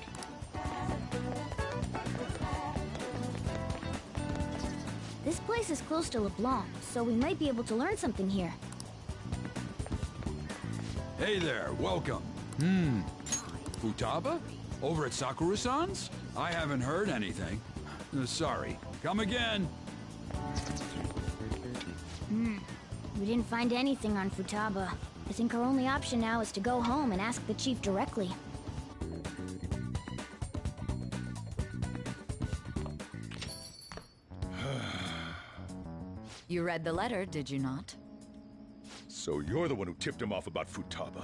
This place is close to LeBlanc, so we might be able to learn something here. Hey there, welcome. Futaba? Over at Sakura-san's? I haven't heard anything. Sorry. Come again. We didn't find anything on Futaba. I think our only option now is to go home and ask the chief directly. You read the letter, did you not? So you're the one who tipped him off about Futaba.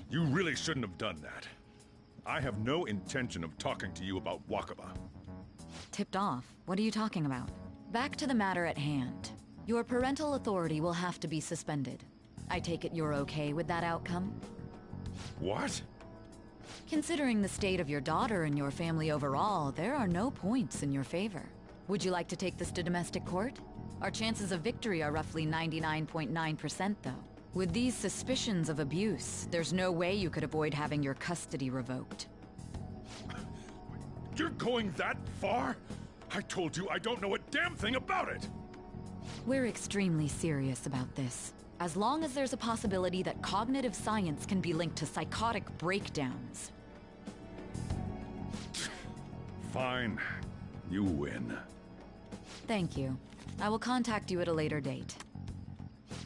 You really shouldn't have done that. I have no intention of talking to you about Wakaba. Tipped off? What are you talking about? Back to the matter at hand. Your parental authority will have to be suspended. I take it you're okay with that outcome? What? Considering the state of your daughter and your family overall, there are no points in your favor. Would you like to take this to domestic court? Our chances of victory are roughly 99.9%, though. With these suspicions of abuse, there's no way you could avoid having your custody revoked. You're going that far? I told you I don't know a damn thing about it! We're extremely serious about this. As long as there's a possibility that cognitive science can be linked to psychotic breakdowns. Fine. You win. Thank you. I will contact you at a later date.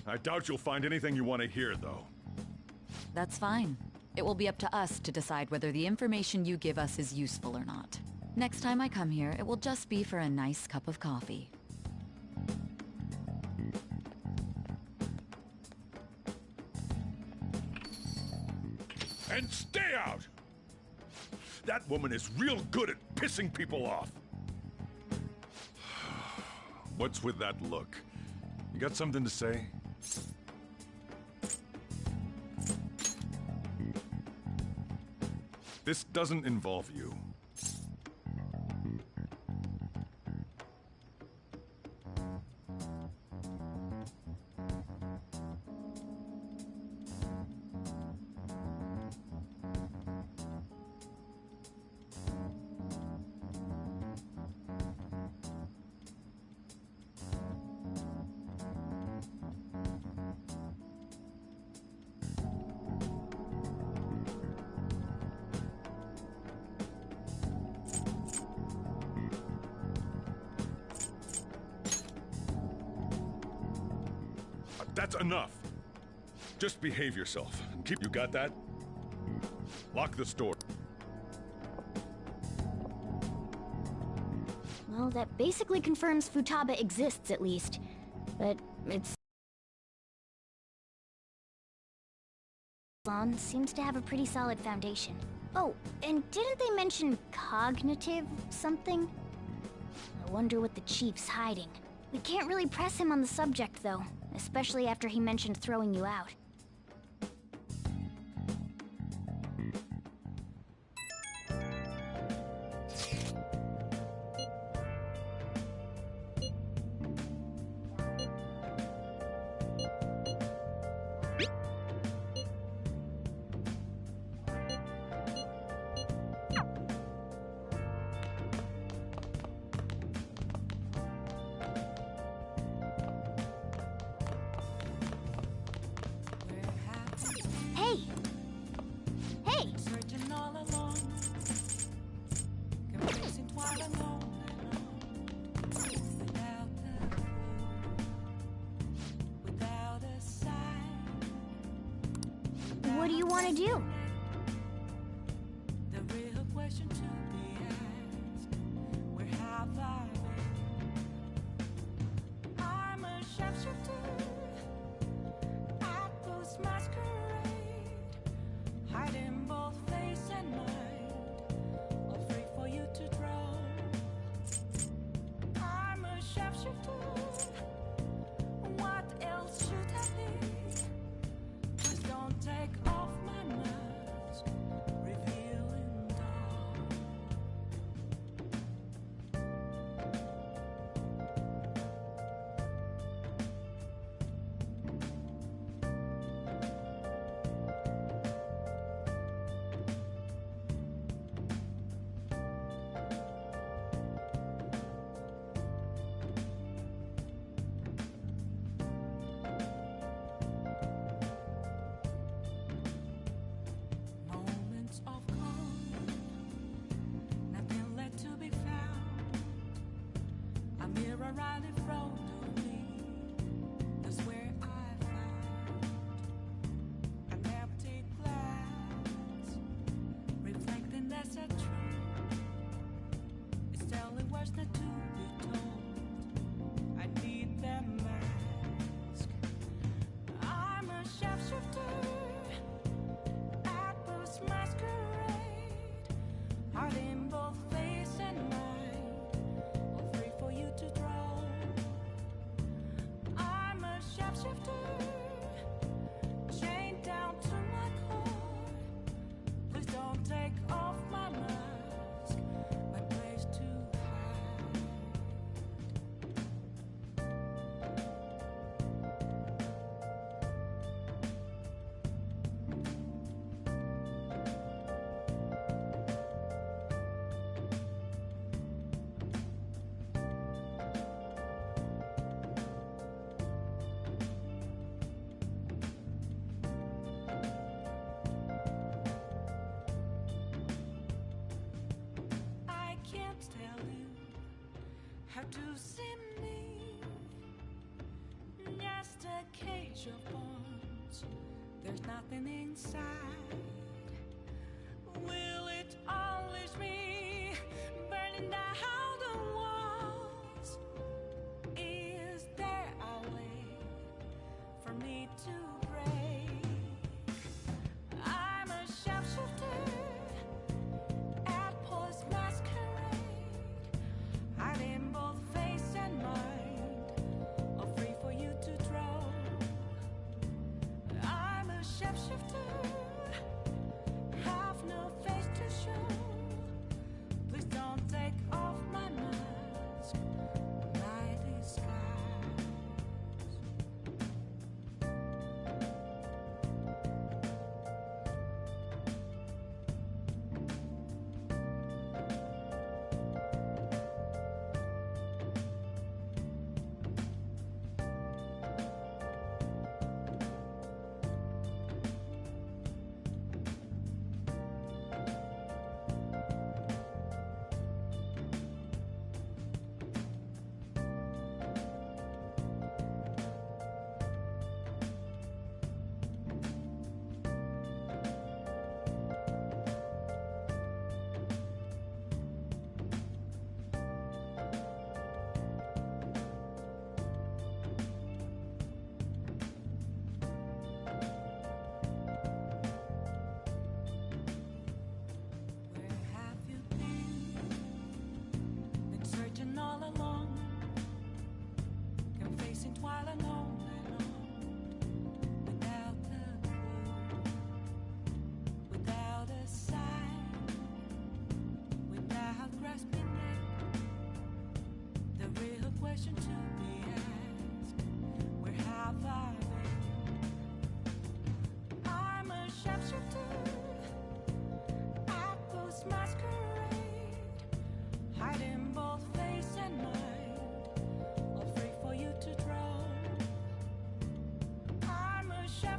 I doubt you'll find anything you want to hear, though. That's fine. It will be up to us to decide whether the information you give us is useful or not. Next time I come here, it will just be for a nice cup of coffee. And stay out! That woman is real good at pissing people off. What's with that look? You got something to say? This doesn't involve you. That's enough. Just behave yourself. You got that? Lock the store. Well, that basically confirms Futaba exists, at least. But it's... seems to have a pretty solid foundation. Oh, and didn't they mention cognitive something? I wonder what the chief's hiding. We can't really press him on the subject, though. Especially after he mentioned throwing you out. What do you want to do? The real question to be asked, where have I been? I'm a sharpshooter at this masquerade, hiding both face and mind, all free for you to draw. I'm a sharpshooter. What else should I be? Please don't take off my mask, revealing dawn. Moments of calm, nothing left to be found. A mirror right in front of me, that's where I found an empty glass, reflecting that's a truth. It's telling words not to be told. I need that mask. I'm a sharpshooter at this masquerade, hiding both face and mind, all free for you to draw. I'm a sharpshooter, chained down to my core. Please don't take off my mask, my place to hide. I can't tell you how to see me. Just a cage of bones. There's nothing inside. Will it always be burning down the walls? Is there a way for me to break? I'm a sharpshooter at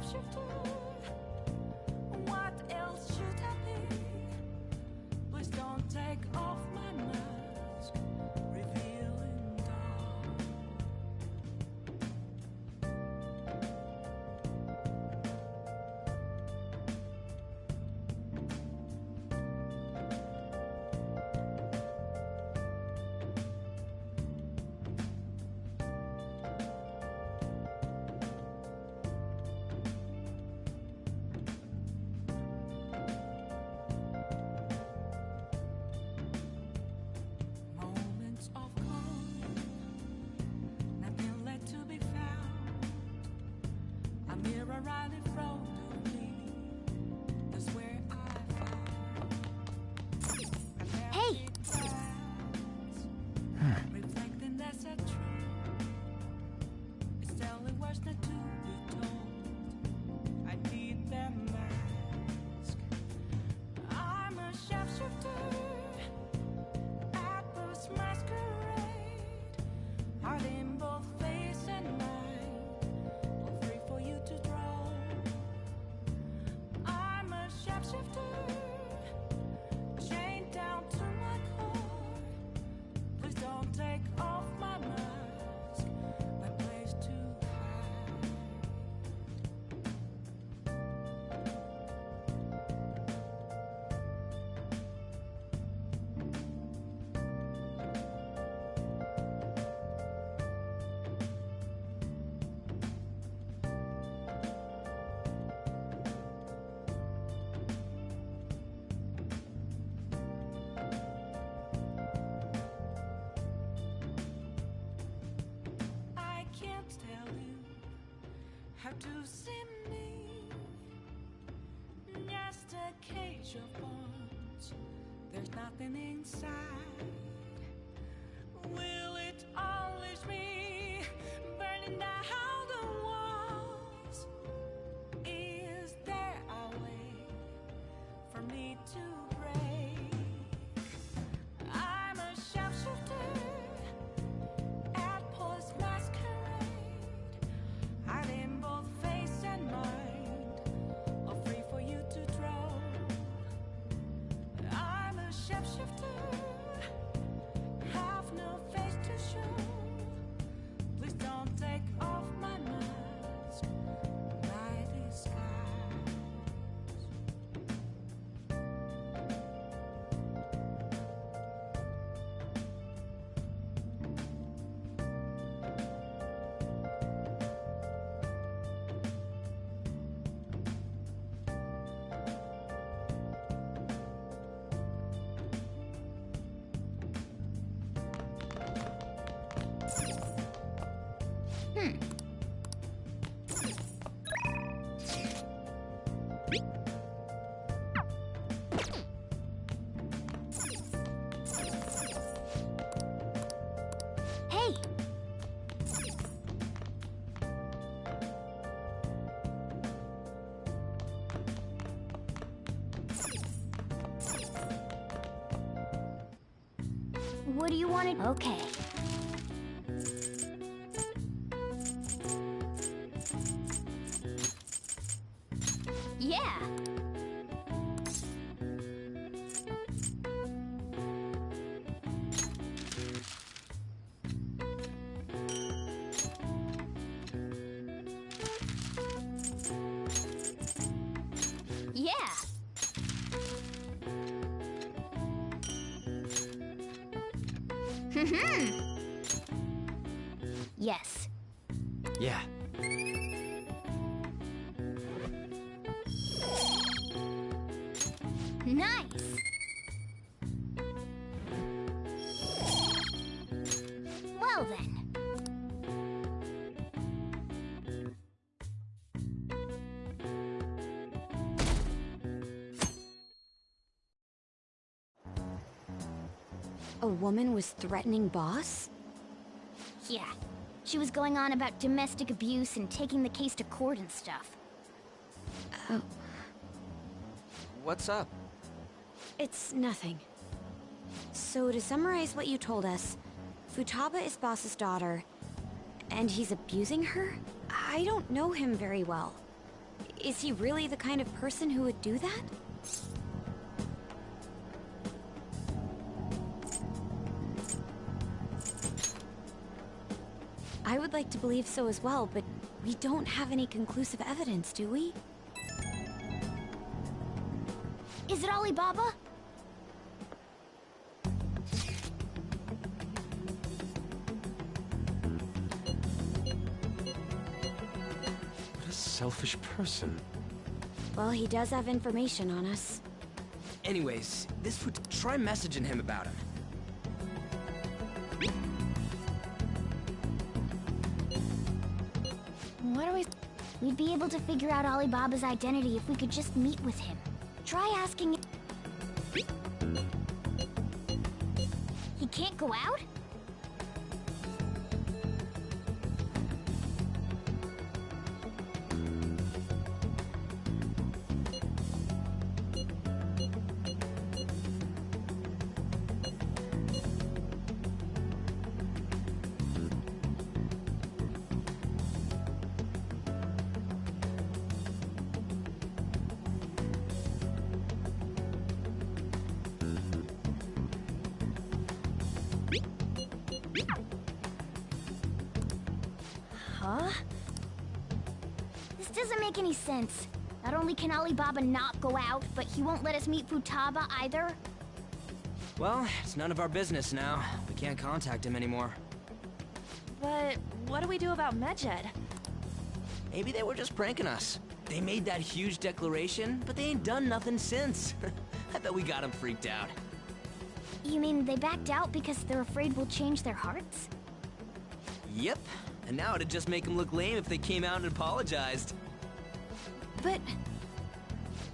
shapeshifter. What else should I be? Please don't take off my mask, revealing dark. Moments of calm, nothing left to be found. A mirror right in front of me, that's where I found. Hey! Reflecting that's a truth. It's telling words not to be told. I need that mask. I'm a shapeshifter. Apple's masquerade. Heart in both face and mind. All free for you to draw. I'm a shapeshifter. Chained down to my core. Please don't take off my mask. My place to hide. I can't tell you how to see me. Just a cage of bones. There's nothing inside. Will it always be burning down the walls? Is there a way for me to break? I'm a shapeshifter. Apple's masquerade. Heart in both face and mind. All free for you to draw. I'm a shapeshifter. Have no face to show. Please don't take off my mask. My disguise. Hey! What do you want to... Okay. Yeah! Yeah! Yes. Yeah. Nice! Well then. A woman was threatening Boss? Yeah. She was going on about domestic abuse and taking the case to court and stuff. Oh, What's up? it's nothing. So to summarize what you told us, Futaba is Boss's daughter, and he's abusing her? I don't know him very well. Is he really the kind of person who would do that? I would like to believe so as well, but we don't have any conclusive evidence, do we? Is it Alibaba? What a selfish person. Well, he does have information on us. Anyways, try messaging him about him. What are we... We'd be able to figure out Alibaba's identity if we could just meet with him. Try asking... He can't go out? Huh? This doesn't make any sense. Not only can Alibaba not go out, but he won't let us meet Futaba either. Well, it's none of our business now. We can't contact him anymore. But what do we do about Medjed? Maybe they were just pranking us. They made that huge declaration, but they ain't done nothing since. I bet we got them freaked out. You mean they backed out because they're afraid we'll change their hearts? Yep. And now it'd just make them look lame if they came out and apologized. But...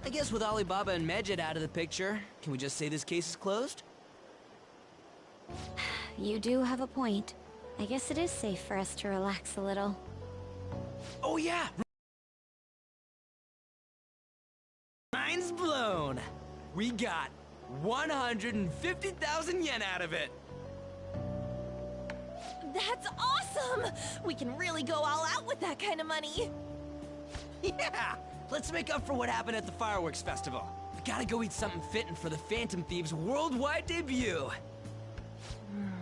I guess with Alibaba and Medjed out of the picture, can we just say this case is closed? You do have a point. I guess it is safe for us to relax a little. Oh yeah! Mind's blown! We got 150,000 yen out of it! That's awesome! We can really go all out with that kind of money! Yeah! Let's make up for what happened at the fireworks festival. We gotta go eat something fitting for the Phantom Thieves' worldwide debut!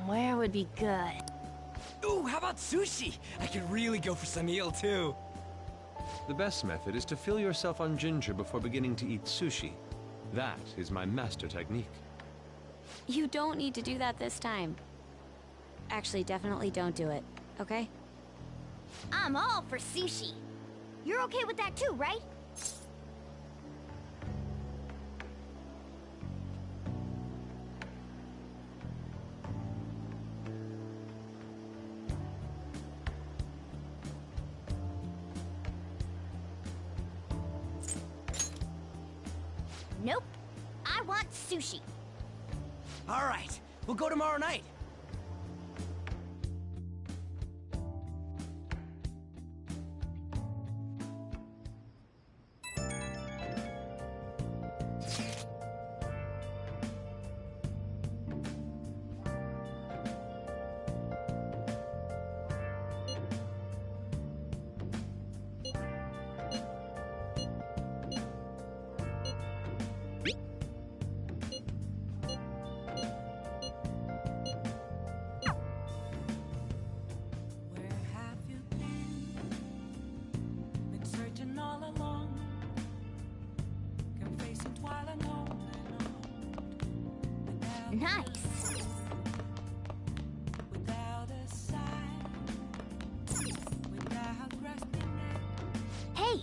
Where would be good? Ooh, how about sushi? I could really go for some eel, too. The best method is to fill yourself on ginger before beginning to eat sushi. That is my master technique. You don't need to do that this time. Actually, definitely don't do it, okay? I'm all for sushi. You're okay with that too, right? Nope. I want sushi. All right, we'll go tomorrow night. Nice. Hey.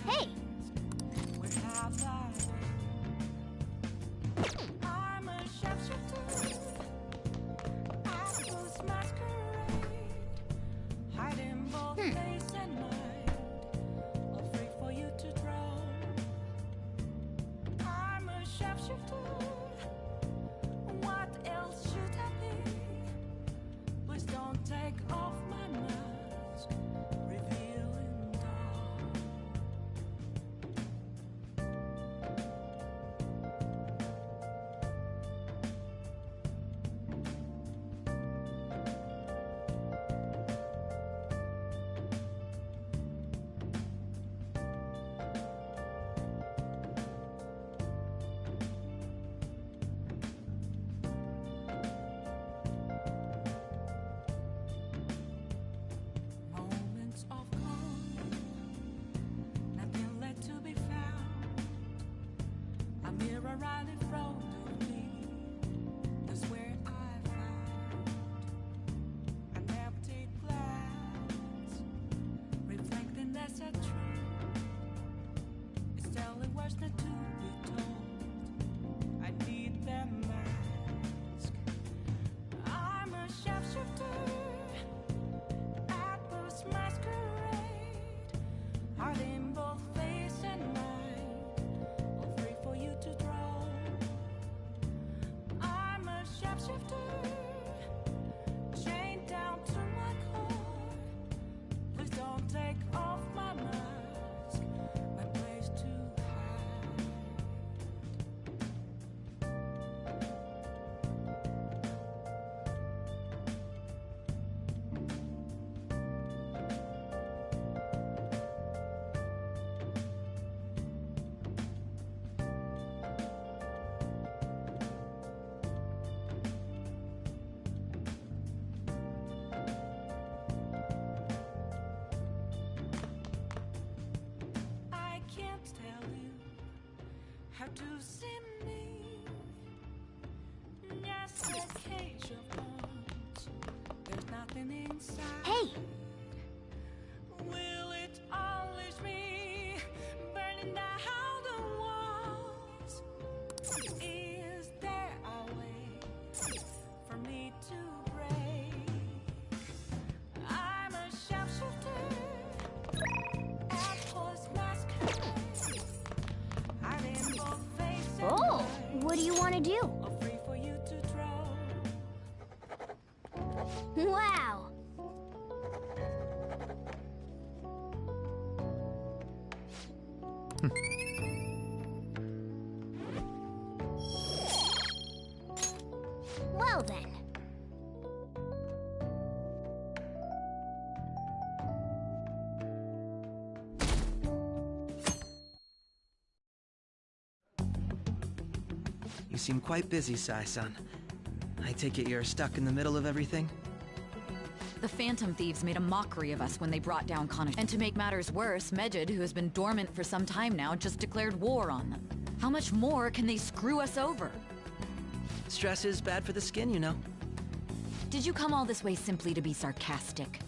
Hey. I'm a sharpshooter. Octopus masquerade. Hiding both face and mind. Afraid for you to drown. I'm a sharpshooter. to see me. Just a cage of bones. There's nothing inside. Hey! Will it always be burning down the walls? Is there a way for me to break? I'm a sharpshooter at horse masquerade. I'm in both faces. Oh, what do you want to do? Free for you to throw. Wow! Well then. You seem quite busy, Sai-san. I take it you're stuck in the middle of everything? The Phantom Thieves made a mockery of us when they brought down Kana. And to make matters worse, Medjed, who has been dormant for some time now, just declared war on them. How much more can they screw us over? Stress is bad for the skin, you know. Did you come all this way simply to be sarcastic?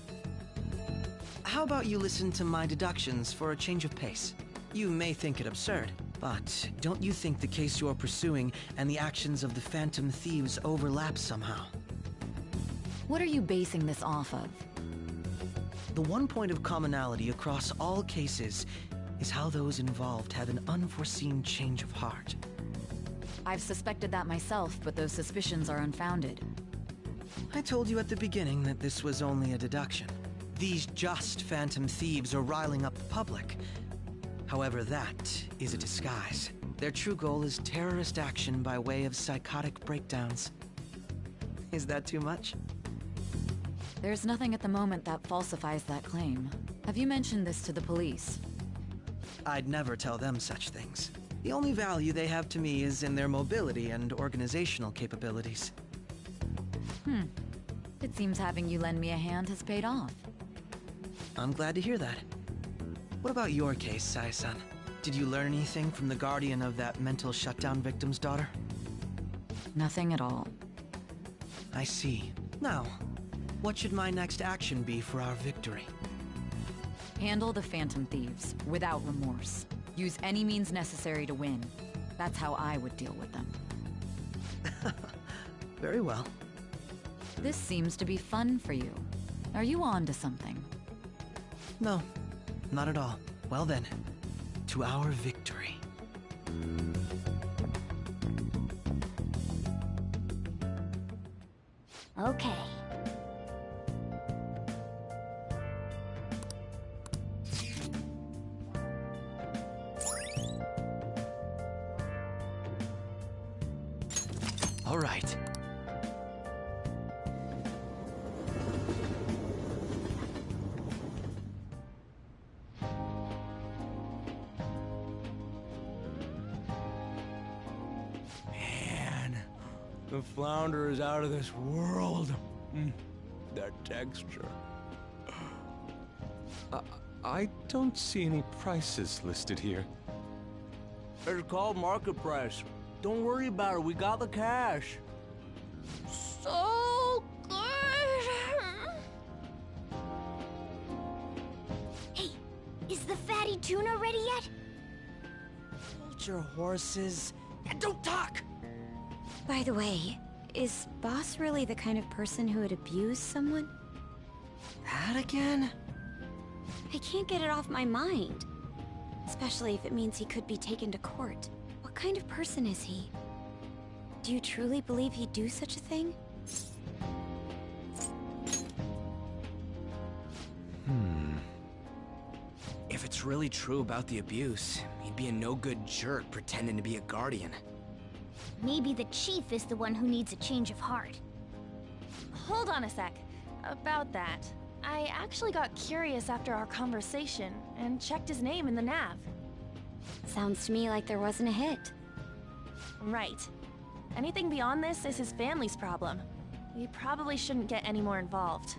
How about you listen to my deductions for a change of pace? You may think it absurd, but don't you think the case you're pursuing and the actions of the Phantom Thieves overlap somehow? What are you basing this off of? The one point of commonality across all cases is how those involved have an unforeseen change of heart. I've suspected that myself, but those suspicions are unfounded. I told you at the beginning that this was only a deduction. These just Phantom Thieves are riling up the public. However, that is a disguise. Their true goal is terrorist action by way of psychotic breakdowns. Is that too much? There's nothing at the moment that falsifies that claim. Have you mentioned this to the police? I'd never tell them such things. The only value they have to me is in their mobility and organizational capabilities. It seems having you lend me a hand has paid off. I'm glad to hear that. What about your case, Sai-san? Did you learn anything from the guardian of that mental shutdown victim's daughter? Nothing at all. I see. Now, what should my next action be for our victory? Handle the Phantom Thieves, without remorse. Use any means necessary to win. That's how I would deal with them. Very well. This seems to be fun for you. Are you on to something? No, not at all. Well then, to our victory. Okay. All right. Man, the flounder is out of this world. That texture. I don't see any prices listed here. It's called market price. Don't worry about it. We got the cash. So good! Hey, is the fatty tuna ready yet? Hold your horses and don't talk! By the way, is Boss really the kind of person who would abuse someone? That again? I can't get it off my mind. Especially if it means he could be taken to court. What kind of person is he? Do you truly believe he'd do such a thing? If it's really true about the abuse, he'd be a no-good jerk pretending to be a guardian. Maybe the chief is the one who needs a change of heart. Hold on a sec. About that, I actually got curious after our conversation and checked his name in the nav. Sounds to me like there wasn't a hit. Right. Anything beyond this is his family's problem. We probably shouldn't get any more involved.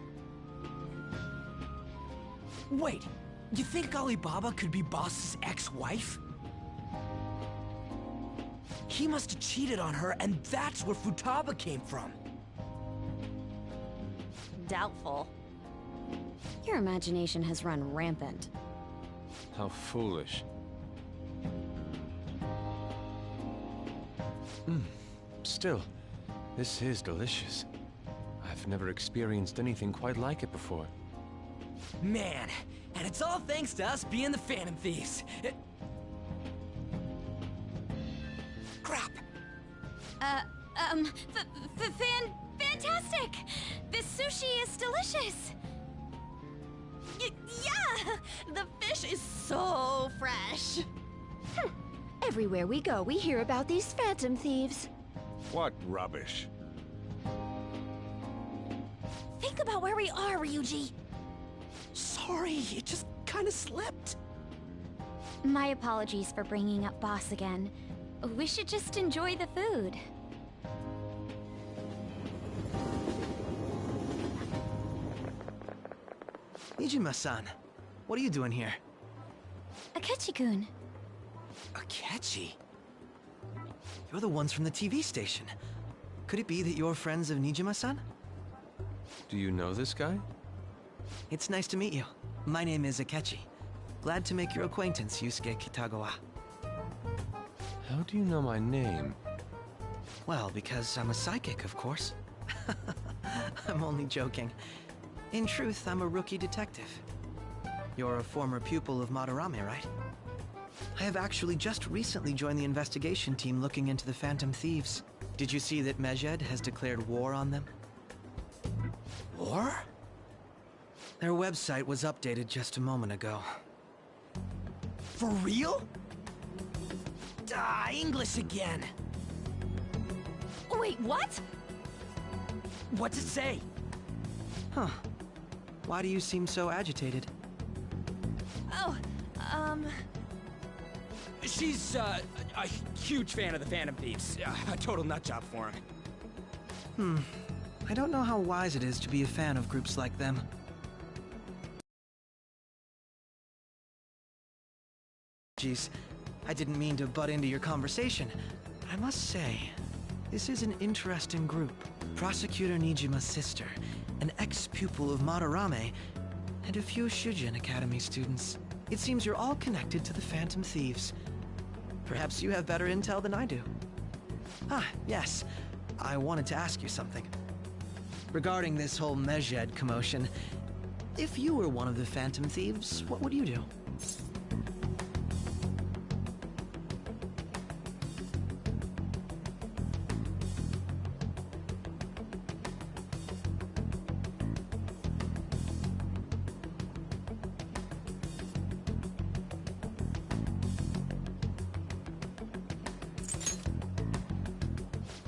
Wait, you think Alibaba could be Boss's ex-wife? He must have cheated on her, and that's where Futaba came from. Doubtful. Your imagination has run rampant. How foolish. Still, this is delicious. I've never experienced anything quite like it before. Man, and it's all thanks to us being the Phantom Thieves. Crap! Fantastic! This sushi is delicious! Yeah! The fish is so fresh. Everywhere we go, we hear about these Phantom Thieves. What rubbish. Think about where we are, Ryuji. Sorry, it just kind of slipped. My apologies for bringing up Boss again. We should just enjoy the food. Nijima-san, what are you doing here? Akechi-kun. Akechi? You're the ones from the TV station. Could it be that you're friends of Nijima-san? Do you know this guy? It's nice to meet you. My name is Akechi. Glad to make your acquaintance, Yusuke Kitagawa. How do you know my name? Well, because I'm a psychic, of course. I'm only joking. In truth, I'm a rookie detective. You're a former pupil of Madarame, right? I have actually just recently joined the investigation team looking into the Phantom Thieves. Did you see that Medjed has declared war on them? War? Their website was updated just a moment ago. For real? English again. Wait, what? What's it say? Huh. Why do you seem so agitated? Oh, She's, a huge fan of the Phantom Thieves. A total nutjob for him. I don't know how wise it is to be a fan of groups like them. Jeez, I didn't mean to butt into your conversation. I must say, this is an interesting group. Prosecutor Nijima's sister, an ex-pupil of Madarame, and a few Shujin Academy students. It seems you're all connected to the Phantom Thieves. Perhaps you have better intel than I do. Ah, yes. I wanted to ask you something. Regarding this whole Medjed commotion, if you were one of the Phantom Thieves, what would you do?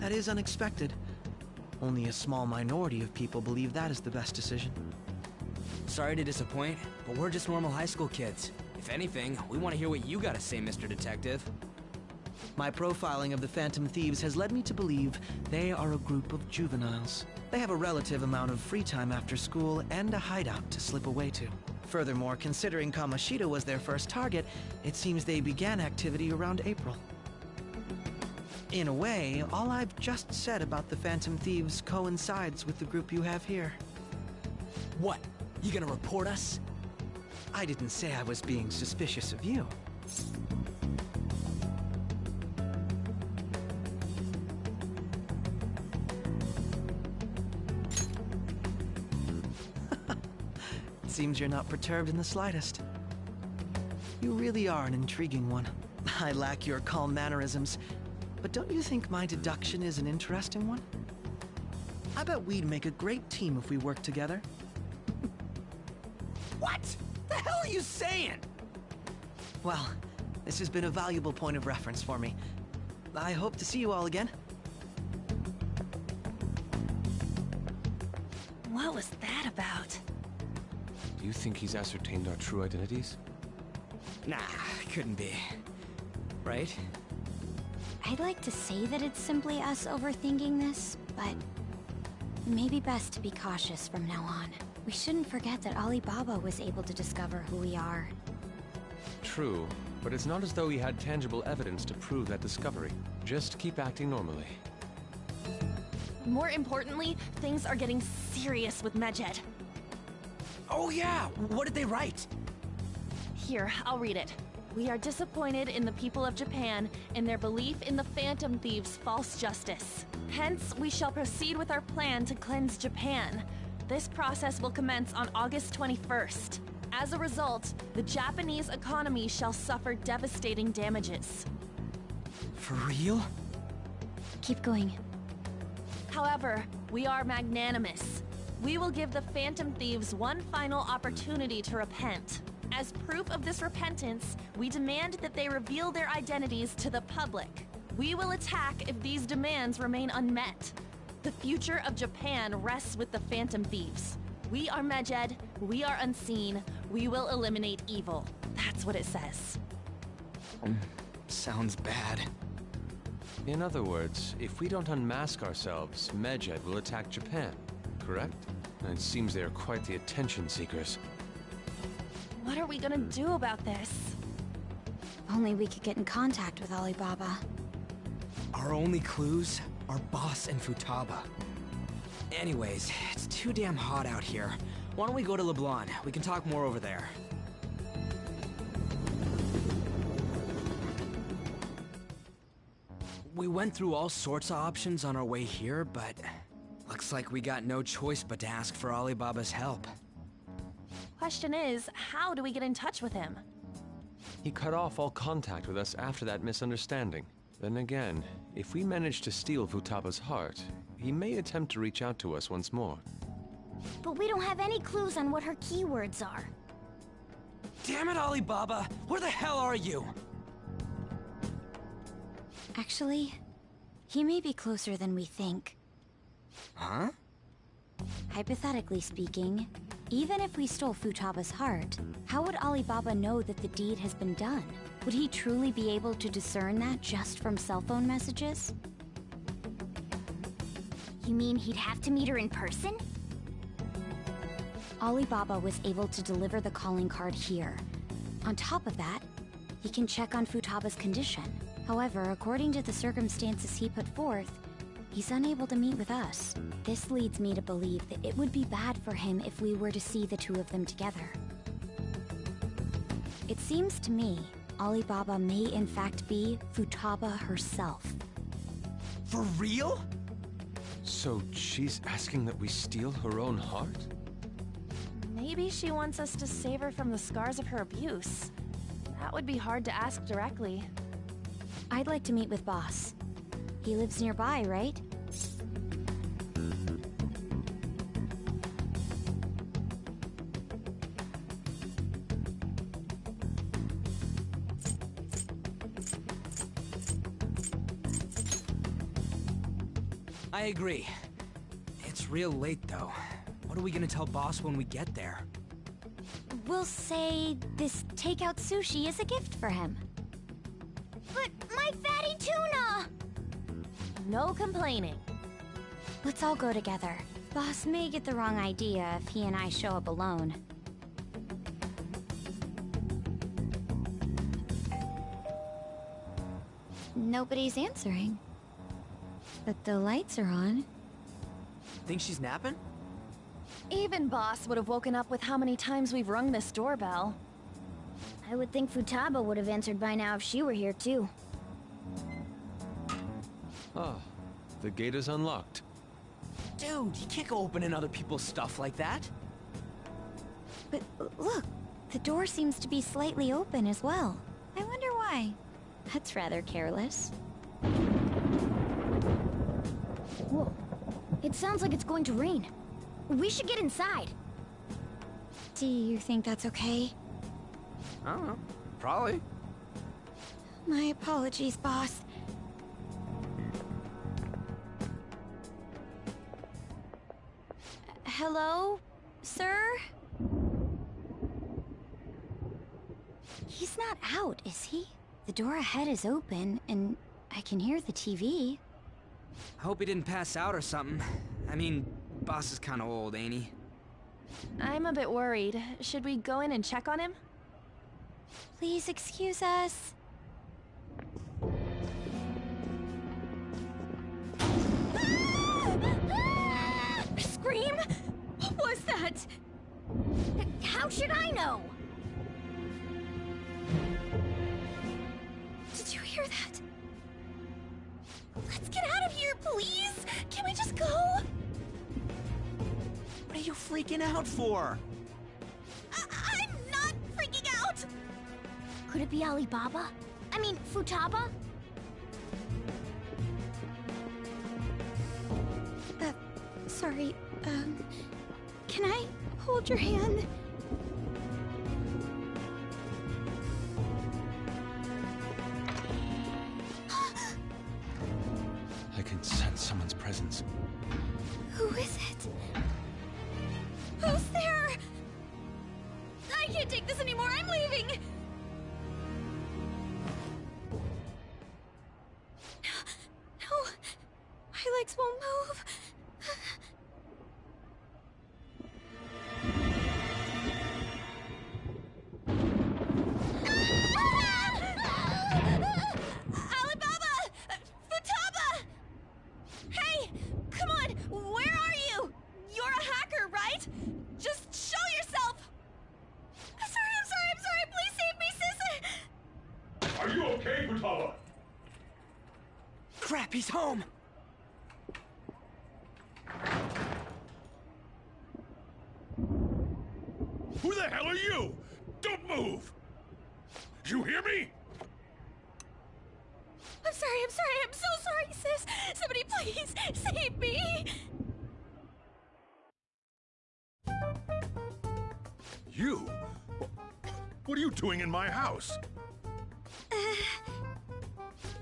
That is unexpected. Only a small minority of people believe that is the best decision. Sorry to disappoint, but we're just normal high school kids. If anything, we want to hear what you gotta say, Mr. Detective. My profiling of the Phantom Thieves has led me to believe they are a group of juveniles. They have a relative amount of free time after school and a hideout to slip away to. Furthermore, considering Kamoshida was their first target, it seems they began activity around April. In a way, all I've just said about the Phantom Thieves coincides with the group you have here. What? You gonna report us? I didn't say I was being suspicious of you. It seems you're not perturbed in the slightest. You really are an intriguing one. I lack your calm mannerisms, but don't you think my deduction is an interesting one? I bet we'd make a great team if we worked together. What? The hell are you saying? Well, this has been a valuable point of reference for me. I hope to see you all again. what was that about? Do you think he's ascertained our true identities? Nah, couldn't be. Right? I'd like to say that it's simply us overthinking this, but maybe best to be cautious from now on. We shouldn't forget that Alibaba was able to discover who we are. True, but it's not as though he had tangible evidence to prove that discovery. Just keep acting normally. More importantly, things are getting serious with Medjed. Oh yeah, what did they write? Here, I'll read it. We are disappointed in the people of Japan in their belief in the Phantom Thieves' false justice. Hence, we shall proceed with our plan to cleanse Japan. This process will commence on August 21st. As a result, the Japanese economy shall suffer devastating damages. For real? Keep going. However, we are magnanimous. We will give the Phantom Thieves one final opportunity to repent. As proof of this repentance, we demand that they reveal their identities to the public. We will attack if these demands remain unmet. The future of Japan rests with the Phantom Thieves. We are Medjed, we are unseen, we will eliminate evil. That's what it says. Sounds bad. In other words, if we don't unmask ourselves, Medjed will attack Japan, correct? It seems they are quite the attention seekers. What are we gonna do about this? Only we could get in contact with Alibaba. Our only clues are Boss and Futaba. Anyways, it's too damn hot out here. Why don't we go to Leblon? We can talk more over there. We went through all sorts of options on our way here, but looks like we got no choice but to ask for Alibaba's help. Question is, how do we get in touch with him? He cut off all contact with us after that misunderstanding. Then again, if we manage to steal Futaba's heart, he may attempt to reach out to us once more. But we don't have any clues on what her keywords are. Damn it, Alibaba! Where the hell are you? Actually, he may be closer than we think. Huh? Hypothetically speaking, even if we stole Futaba's heart, how would Alibaba know that the deed has been done? Would he truly be able to discern that just from cell phone messages? You mean he'd have to meet her in person? Alibaba was able to deliver the calling card here. On top of that, he can check on Futaba's condition. However, according to the circumstances he put forth, he's unable to meet with us. This leads me to believe that it would be bad for him if we were to see the two of them together. It seems to me Alibaba may in fact be Futaba herself. For real? So she's asking that we steal her own heart? Maybe she wants us to save her from the scars of her abuse. That would be hard to ask directly. I'd like to meet with Boss. He lives nearby, right? I agree. It's real late, though. What are we gonna tell Boss when we get there? We'll say this takeout sushi is a gift for him. But my fatty tuna! No complaining. Let's all go together. Boss may get the wrong idea if he and I show up alone. Nobody's answering. But the lights are on. Think she's napping? Even Boss would have woken up with how many times we've rung this doorbell. I would think Futaba would have answered by now if she were here too. Ah, the gate is unlocked. Dude, you can't go opening other people's stuff like that. But look, the door seems to be slightly open as well. I wonder why. That's rather careless. Whoa. It sounds like it's going to rain. We should get inside. Do you think that's okay? I don't know. Probably. My apologies, boss. Hello, sir? He's not out, is he? The door ahead is open, and I can hear the TV. I hope he didn't pass out or something. I mean, Boss is kinda old, ain't he? I'm a bit worried. Should we go in and check on him? Please excuse us. Scream? What was that? How should I know? Did you hear that? Let's get out of here, please! Can we just go? What are you freaking out for? I'm not freaking out! Could it be Alibaba? I mean, Futaba? Sorry, can I hold your hand? I can sense someone's presence. Who is it? Who's there? I can't take this anymore, I'm leaving! No, my legs won't move. Alibaba! Futaba! Hey, come on, where are you? You're a hacker, right? Just show yourself! I'm sorry, please save me, sis! Are you okay, Futaba? Crap, he's home! Who the hell are you? Don't move! You hear me? I'm so sorry, sis! Somebody please save me! You? What are you doing in my house?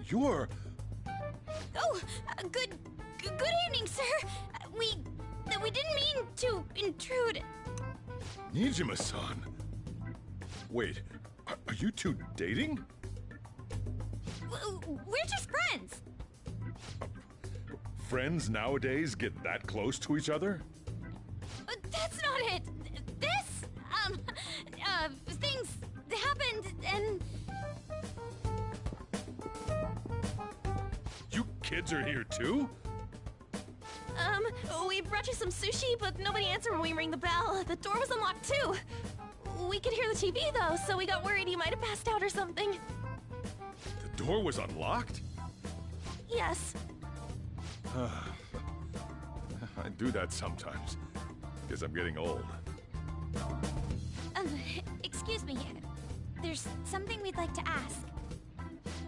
You're... Oh, good evening, sir. We didn't mean to intrude. Nijima-san. Wait, are you two dating? We're just friends. Friends nowadays get that close to each other? That's not it. This, things happened and... You kids are here too? We brought you some sushi, but nobody answered when we rang the bell. The door was unlocked too. We could hear the TV though, so we got worried you might have passed out or something. The door was unlocked? Yes. I do that sometimes. Guess I'm getting old. Excuse me. There's something we'd like to ask.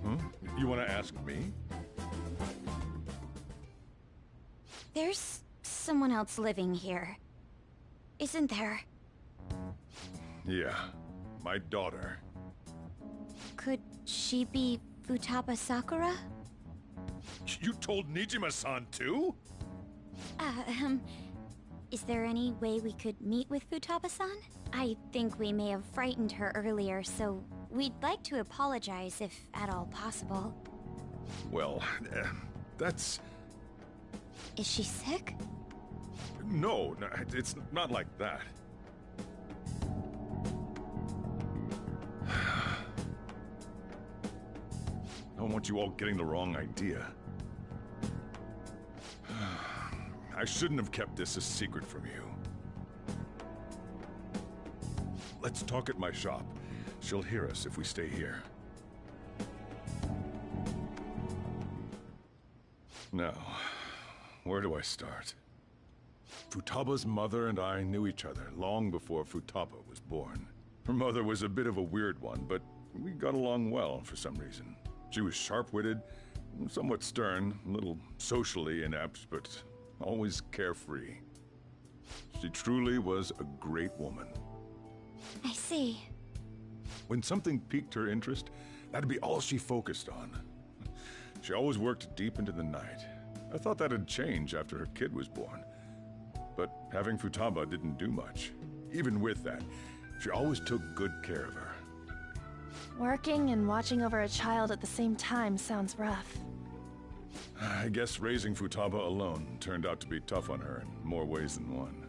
Huh? You want to ask me? There's someone else living here, isn't there? Yeah, my daughter. Could she be Futaba Sakura? You told Nijima-san too? Is there any way we could meet with Futaba-san? I think we may have frightened her earlier, so we'd like to apologize if at all possible. Well, that's... Is she sick? No, it's not like that. I don't want you all getting the wrong idea. I shouldn't have kept this a secret from you. Let's talk at my shop. She'll hear us if we stay here. Now, where do I start? Futaba's mother and I knew each other long before Futaba was born. Her mother was a bit of a weird one, but we got along well for some reason. She was sharp-witted, somewhat stern, a little socially inept, but always carefree. She truly was a great woman. I see. When something piqued her interest, that'd be all she focused on. She always worked deep into the night. I thought that'd change after her kid was born. But having Futaba didn't do much. Even with that, she always took good care of her. Working and watching over a child at the same time sounds rough. I guess raising Futaba alone turned out to be tough on her in more ways than one.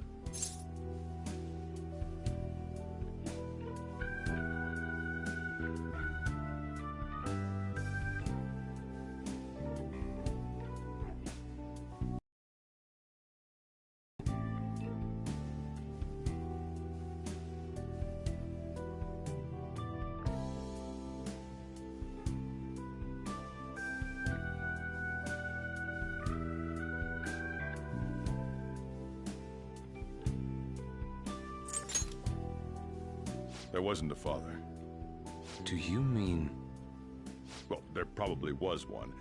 There wasn't a father. Do you mean... Well, there probably was one.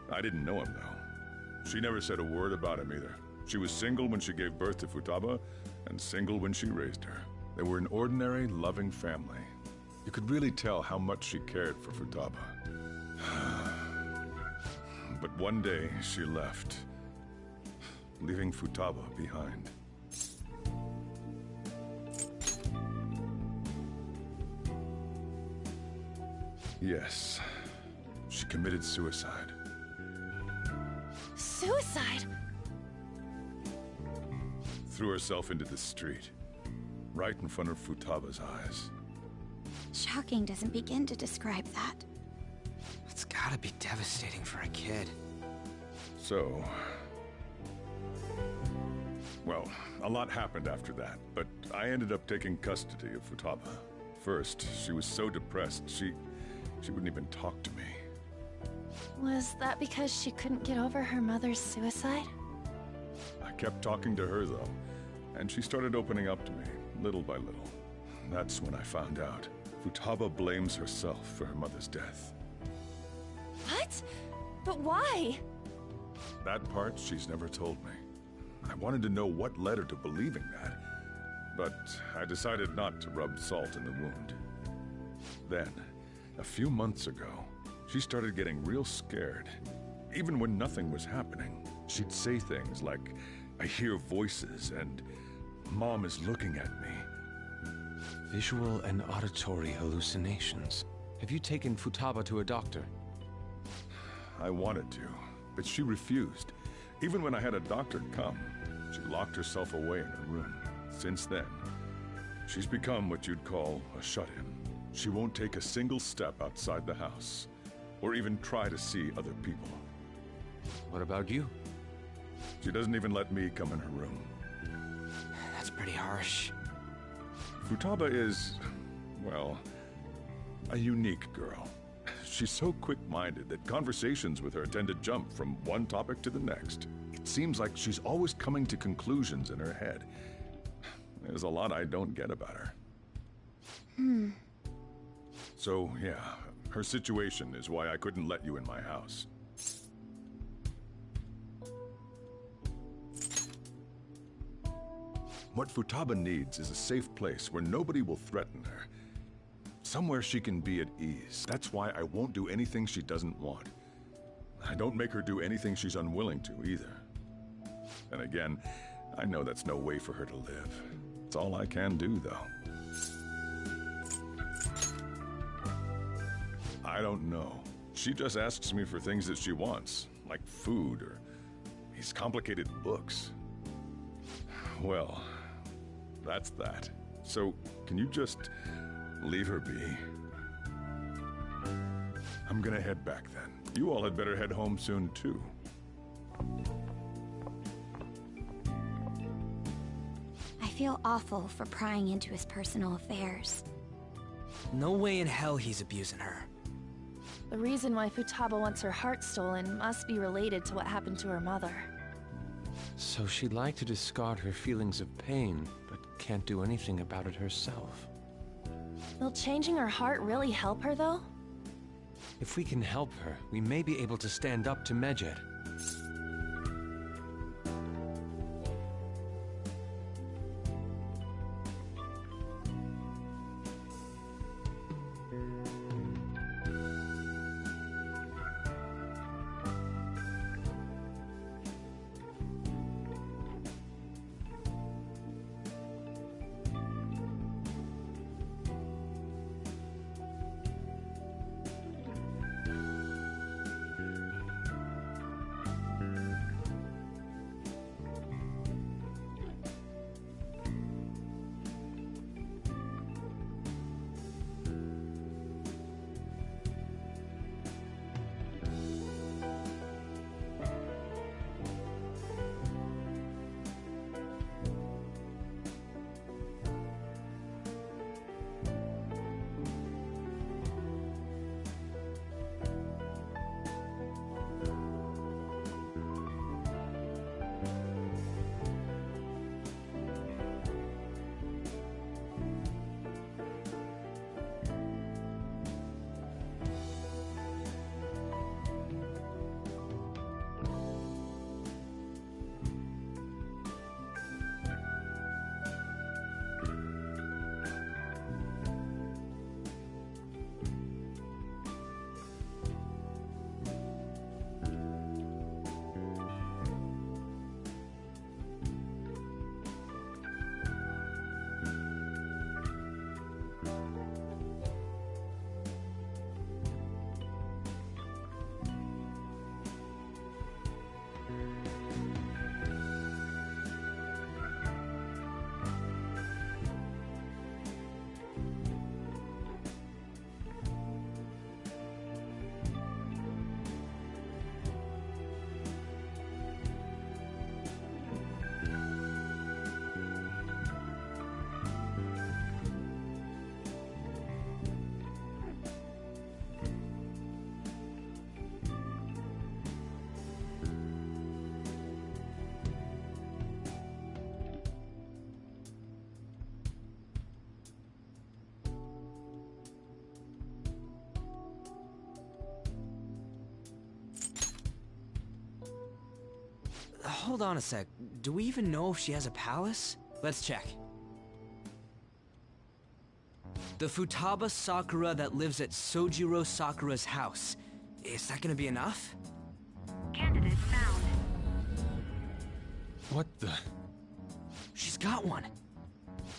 I didn't know him, though. She never said a word about him either. She was single when she gave birth to Futaba, and single when she raised her. They were an ordinary, loving family. You could really tell how much she cared for Futaba. But one day, she left, leaving Futaba behind. Yes, she committed suicide. Suicide? Threw herself into the street, right in front of Futaba's eyes. Shocking doesn't begin to describe that. It's gotta be devastating for a kid. So... Well, a lot happened after that, but I ended up taking custody of Futaba. First, she was so depressed, she wouldn't even talk to me. Was that because she couldn't get over her mother's suicide? I kept talking to her, though, and she started opening up to me, little by little. That's when I found out. Futaba blames herself for her mother's death. What? But why? That part she's never told me. I wanted to know what led her to believing that, but I decided not to rub salt in the wound. Then, a few months ago, she started getting real scared. Even when nothing was happening, she'd say things like, "I hear voices," and "Mom is looking at me." Visual and auditory hallucinations. Have you taken Futaba to a doctor? I wanted to, but she refused. Even when I had a doctor come, she locked herself away in her room. Since then, she's become what you'd call a shut-in. She won't take a single step outside the house, or even try to see other people. What about you? She doesn't even let me come in her room. That's pretty harsh. Futaba is, well, a unique girl. She's so quick-minded that conversations with her tend to jump from one topic to the next. It seems like she's always coming to conclusions in her head. There's a lot I don't get about her. So, yeah, her situation is why I couldn't let you in my house. What Futaba needs is a safe place where nobody will threaten her. Somewhere she can be at ease. That's why I won't do anything she doesn't want. I don't make her do anything she's unwilling to, either. And again, I know that's no way for her to live. It's all I can do, though. I don't know. She just asks me for things that she wants, like food or these complicated books. Well, that's that. So, can you just leave her be? I'm gonna head back then. You all had better head home soon, too. I feel awful for prying into his personal affairs. No way in hell he's abusing her. The reason why Futaba wants her heart stolen must be related to what happened to her mother. So she'd like to discard her feelings of pain, but can't do anything about it herself. Will changing her heart really help her, though? If we can help her, we may be able to stand up to Medjed. Hold on a sec. Do we even know if she has a palace? Let's check. The Futaba Sakura that lives at Sojiro Sakura's house. Is that gonna be enough? Candidate found. What the? She's got one.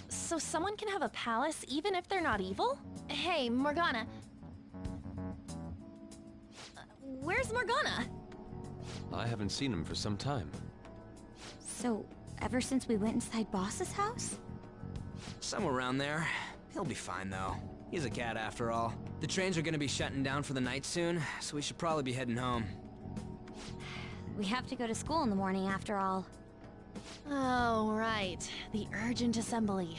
So someone can have a palace even if they're not evil? Hey, Morgana. Where's Morgana? I haven't seen him for some time. So, ever since we went inside Boss's house? Somewhere around there. He'll be fine, though. He's a cat, after all. The trains are gonna be shutting down for the night soon, so we should probably be heading home. We have to go to school in the morning after all. Oh, right. The urgent assembly.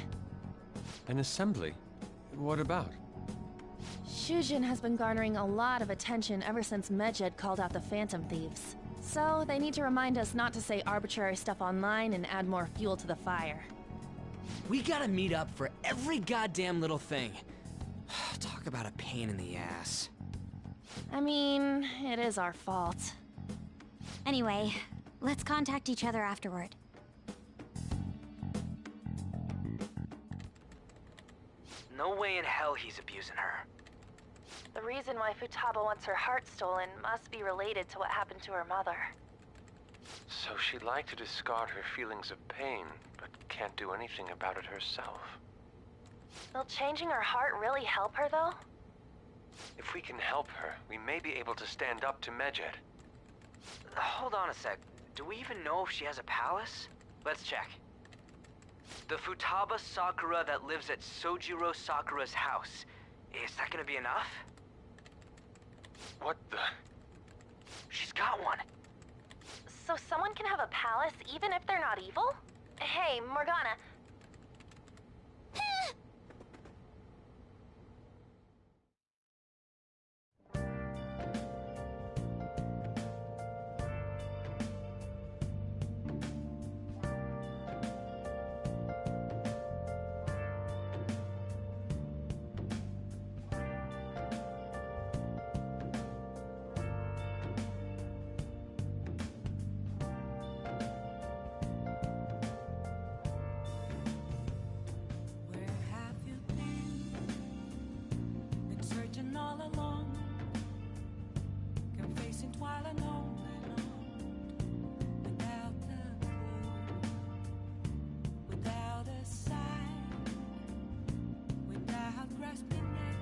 An assembly? What about? Shujin has been garnering a lot of attention ever since Medjed called out the Phantom Thieves. So, they need to remind us not to say arbitrary stuff online and add more fuel to the fire. We gotta meet up for every goddamn little thing. Talk about a pain in the ass. I mean, it is our fault. Anyway, let's contact each other afterward. No way in hell he's abusing her. The reason why Futaba wants her heart stolen must be related to what happened to her mother. So she'd like to discard her feelings of pain, but can't do anything about it herself. Will changing her heart really help her, though? If we can help her, we may be able to stand up to Medjed. Hold on a sec. Do we even know if she has a palace? Let's check. The Futaba Sakura that lives at Sojiro Sakura's house. Is that gonna be enough? What the? She's got one. So someone can have a palace even if they're not evil? Hey, Morgana. Where have you been searching all along, kept facing twilight and on, without a clue, without a sign, without grasping it.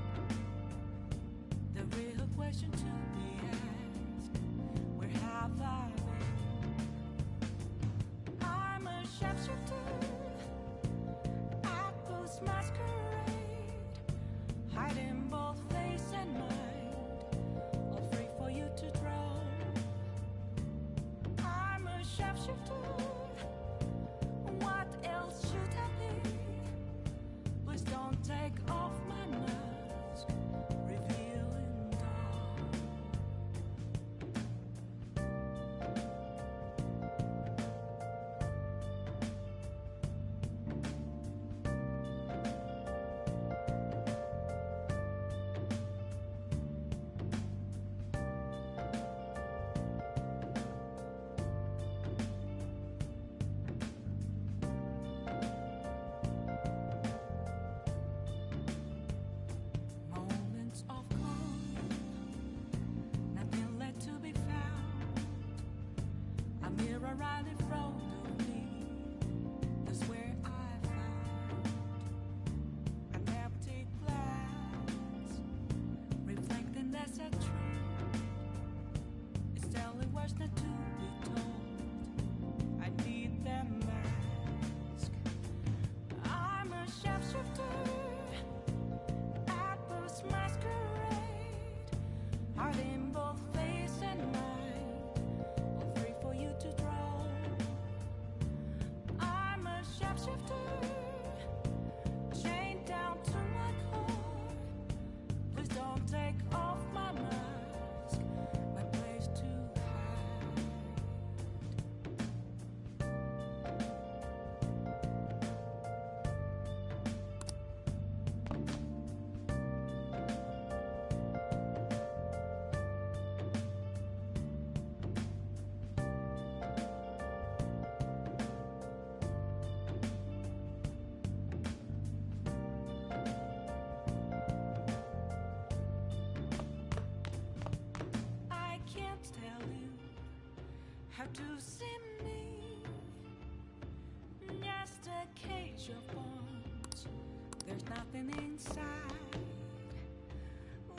The real question to be asked: where have I been? I'm a sharpshooter. Masquerade, hiding both face and mind, all free for you to draw. I'm a sharpshooter. What else should I be? Please don't take off my mask, revealing dawn. to see me. Just a cage of bones. There's nothing inside.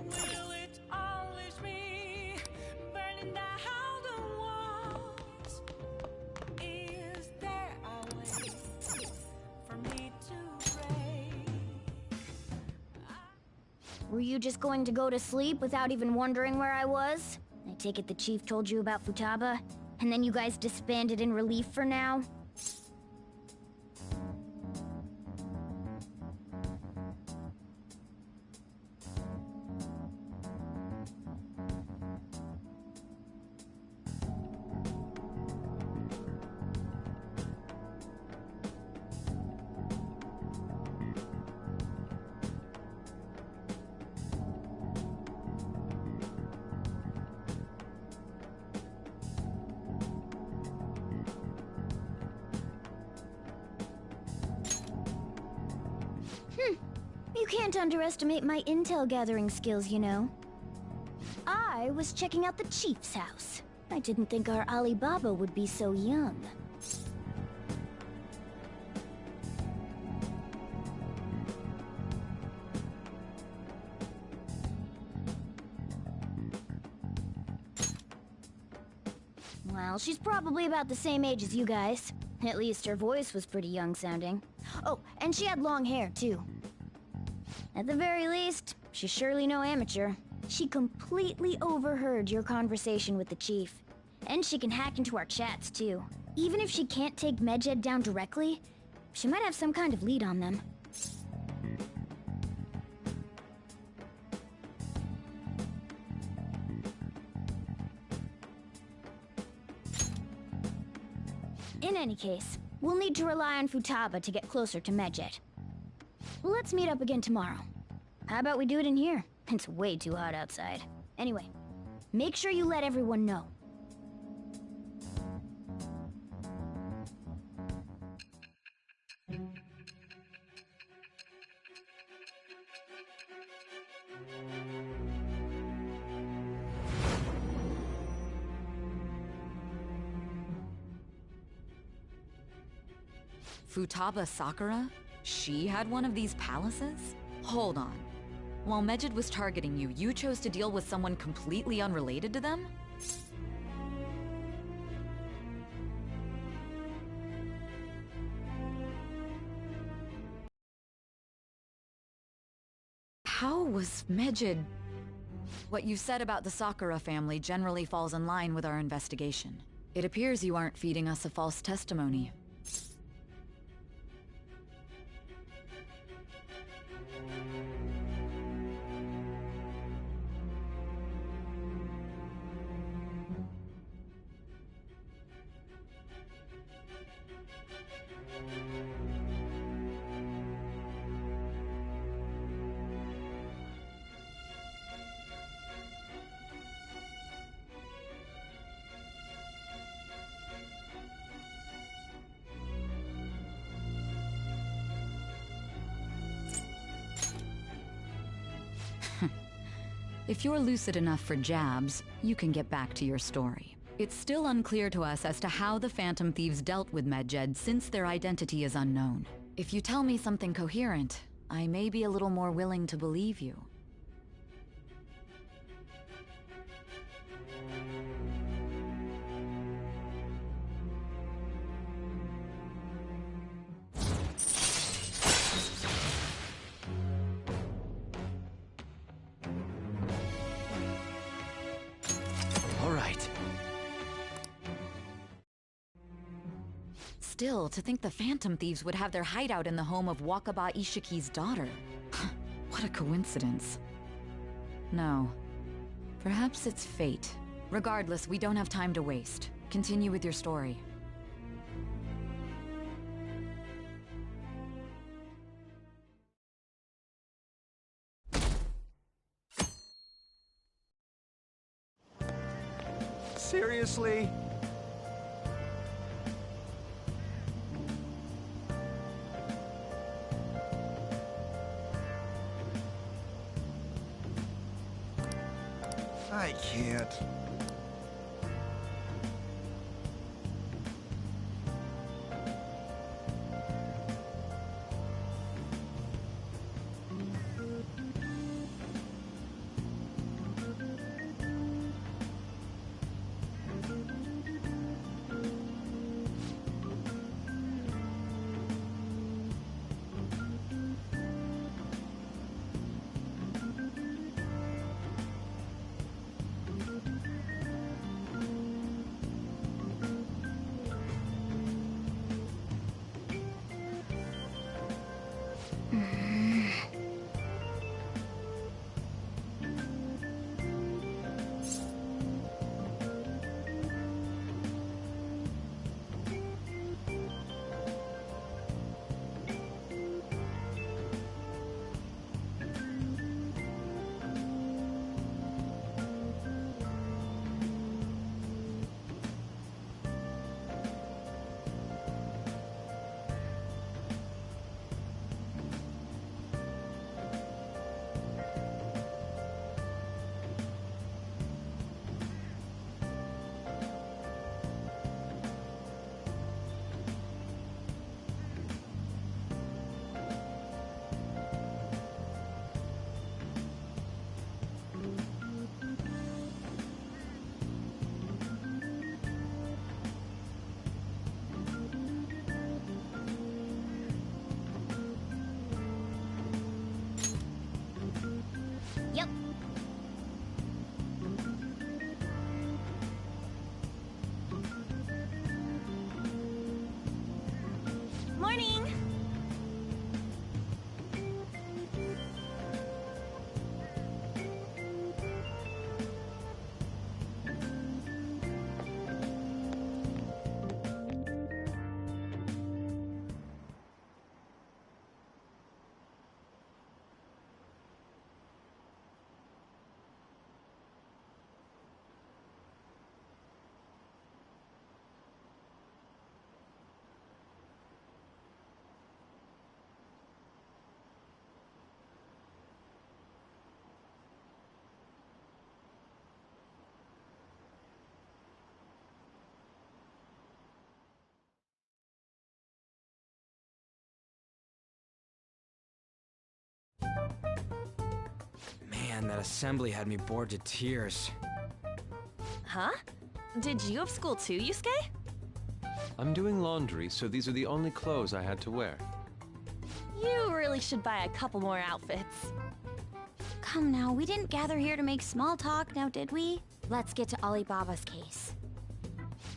Will it always be burning down the walls? Is there a way for me to break? Were you just going to go to sleep without even wondering where I was? I take it the chief told you about Futaba, and then you guys disbanded in relief for now? You can't underestimate my intel gathering skills, you know. I was checking out the chief's house. I didn't think our Alibaba would be so young. Well, she's probably about the same age as you guys. At least her voice was pretty young sounding. Oh, and she had long hair, too. At the very least, she's surely no amateur. She completely overheard your conversation with the chief. And she can hack into our chats, too. Even if she can't take Medjed down directly, she might have some kind of lead on them. In any case, we'll need to rely on Futaba to get closer to Medjed. Let's meet up again tomorrow. How about we do it in here? It's way too hot outside. Anyway, make sure you let everyone know. Futaba Sakura? She had one of these palaces? Hold on. While Medjed was targeting you, you chose to deal with someone completely unrelated to them? How was Medjed... What you said about the Sakura family generally falls in line with our investigation. It appears you aren't feeding us a false testimony. If you're lucid enough for jabs, you can get back to your story. It's still unclear to us as to how the Phantom Thieves dealt with Medjed since their identity is unknown. If you tell me something coherent, I may be a little more willing to believe you. Still, to think the Phantom Thieves would have their hideout in the home of Wakaba Ishiki's daughter. What a coincidence. No. Perhaps it's fate. Regardless, we don't have time to waste. Continue with your story. Seriously? I can't. Man, that assembly had me bored to tears. Huh? Did you have school too, Yusuke? I'm doing laundry, so these are the only clothes I had to wear. You really should buy a couple more outfits. Come now, we didn't gather here to make small talk, now did we? Let's get to Alibaba's case.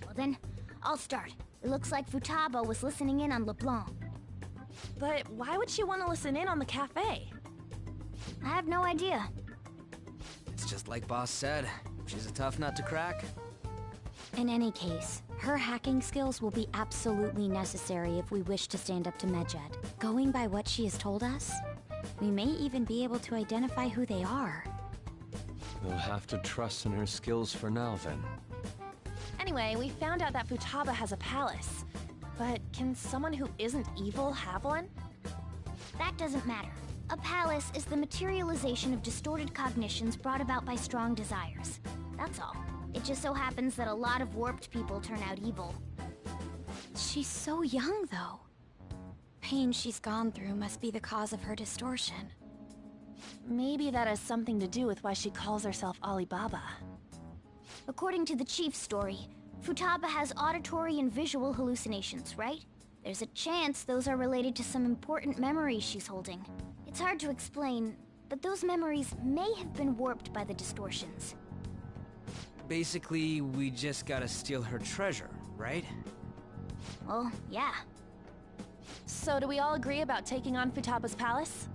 Well then, I'll start. It looks like Futaba was listening in on LeBlanc. But why would she want to listen in on the cafe? I have no idea. It's just like Boss said. She's a tough nut to crack. In any case, her hacking skills will be absolutely necessary if we wish to stand up to Medjed. Going by what she has told us, we may even be able to identify who they are. We'll have to trust in her skills for now, then. Anyway, we found out that Futaba has a palace. But can someone who isn't evil have one? That doesn't matter. A palace is the materialization of distorted cognitions brought about by strong desires. That's all. It just so happens that a lot of warped people turn out evil. She's so young, though. Pain she's gone through must be the cause of her distortion. Maybe that has something to do with why she calls herself Alibaba. According to the chief's story, Futaba has auditory and visual hallucinations, right? There's a chance those are related to some important memories she's holding. It's hard to explain, but those memories may have been warped by the distortions. Basically, we just gotta steal her treasure, right? Well, yeah. So do we all agree about taking on Futaba's palace?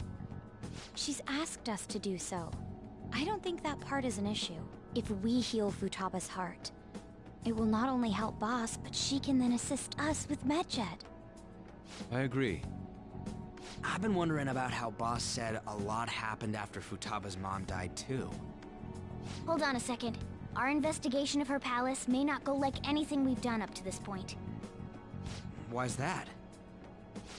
She's asked us to do so. I don't think that part is an issue. If we heal Futaba's heart, it will not only help Boss, but she can then assist us with Medjed. I agree. I've been wondering about how Boss said a lot happened after Futaba's mom died too. Hold on a second. Our investigation of her palace may not go like anything we've done up to this point. Why's that?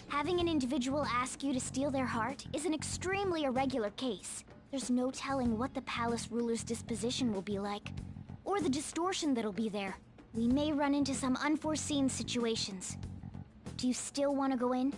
Having an individual ask you to steal their heart is an extremely irregular case. There's no telling what the palace ruler's disposition will be like, or the distortion that'll be there. We may run into some unforeseen situations. Do you still want to go in?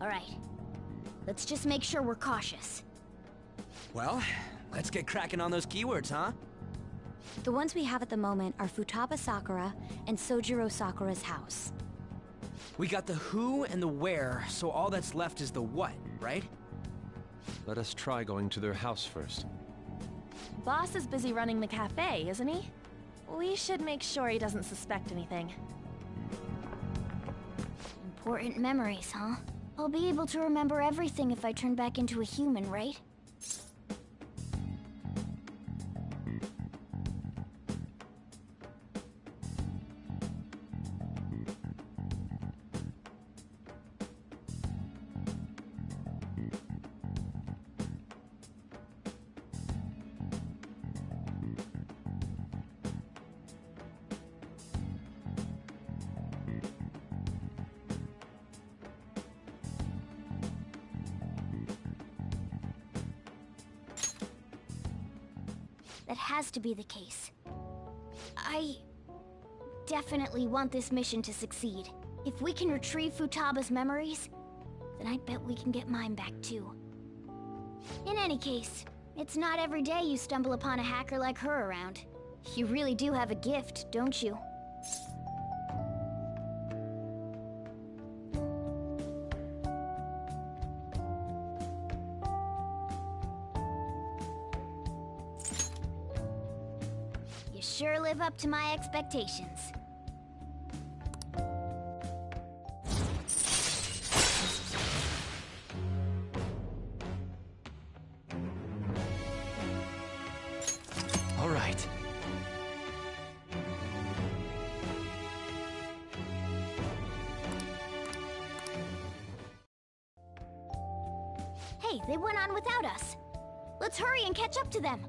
Alright. Let's just make sure we're cautious. Well, let's get cracking on those keywords, huh? The ones we have at the moment are Futaba Sakura and Sojiro Sakura's house. We got the who and the where, so all that's left is the what, right? Let us try going to their house first. Boss is busy running the cafe, isn't he? We should make sure he doesn't suspect anything. Important memories, huh? I'll be able to remember everything if I turn back into a human, right? That has to be the case. I definitely want this mission to succeed. If we can retrieve Futaba's memories, then I bet we can get mine back too. In any case, it's not every day you stumble upon a hacker like her around. You really do have a gift, don't you? Sure live up to my expectations. All right. Hey, they went on without us. Let's hurry and catch up to them.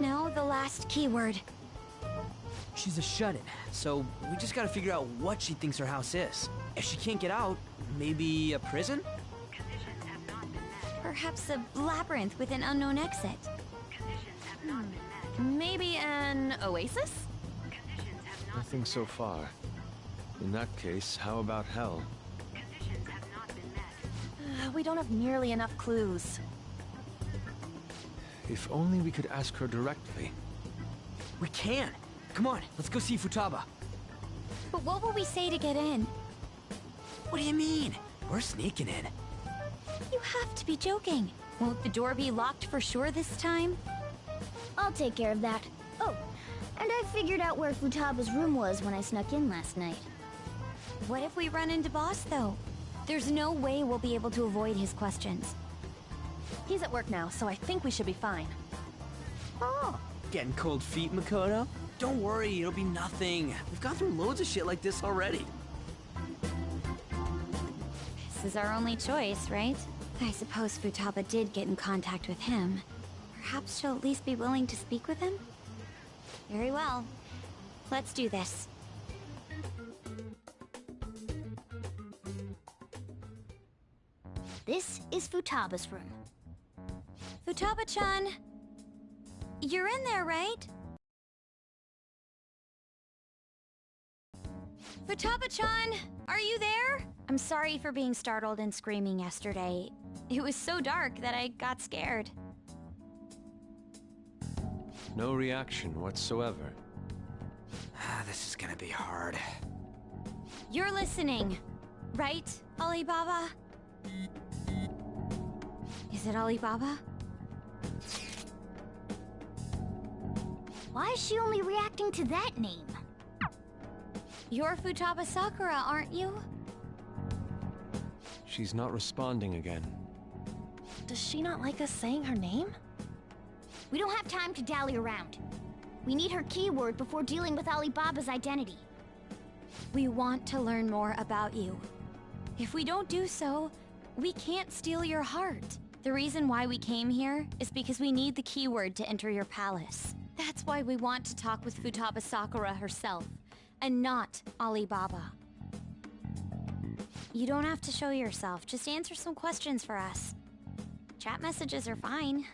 Now the last keyword. She's a shut-in, so we just gotta figure out what she thinks her house is. If she can't get out, maybe a prison? Perhaps a labyrinth with an unknown exit. Maybe an oasis? Nothing so far. In that case, how about hell? We don't have nearly enough clues. If only we could ask her directly. We can! Come on, let's go see Futaba. But what will we say to get in? What do you mean? We're sneaking in. You have to be joking. Won't the door be locked for sure this time? I'll take care of that. Oh, and I figured out where Futaba's room was when I snuck in last night. What if we run into Boss, though? There's no way we'll be able to avoid his questions. He's at work now, so I think we should be fine. Oh, getting cold feet, Makoto? Don't worry, it'll be nothing. We've gone through loads of shit like this already. This is our only choice, right? I suppose Futaba did get in contact with him. Perhaps she'll at least be willing to speak with him? Very well. Let's do this. This is Futaba's room. Futaba-chan! You're in there, right? Futaba-chan! Are you there? I'm sorry for being startled and screaming yesterday. It was so dark that I got scared. No reaction whatsoever. This is gonna be hard. You're listening, right, Alibaba? Is it Alibaba? Why is she only reacting to that name? You're Futaba Sakura, aren't you? She's not responding again. Does she not like us saying her name? We don't have time to dally around. We need her keyword before dealing with Alibaba's identity. We want to learn more about you. If we don't do so, we can't steal your heart. The reason why we came here is because we need the keyword to enter your palace. That's why we want to talk with Futaba Sakura herself, and not Alibaba. You don't have to show yourself, just answer some questions for us. Chat messages are fine.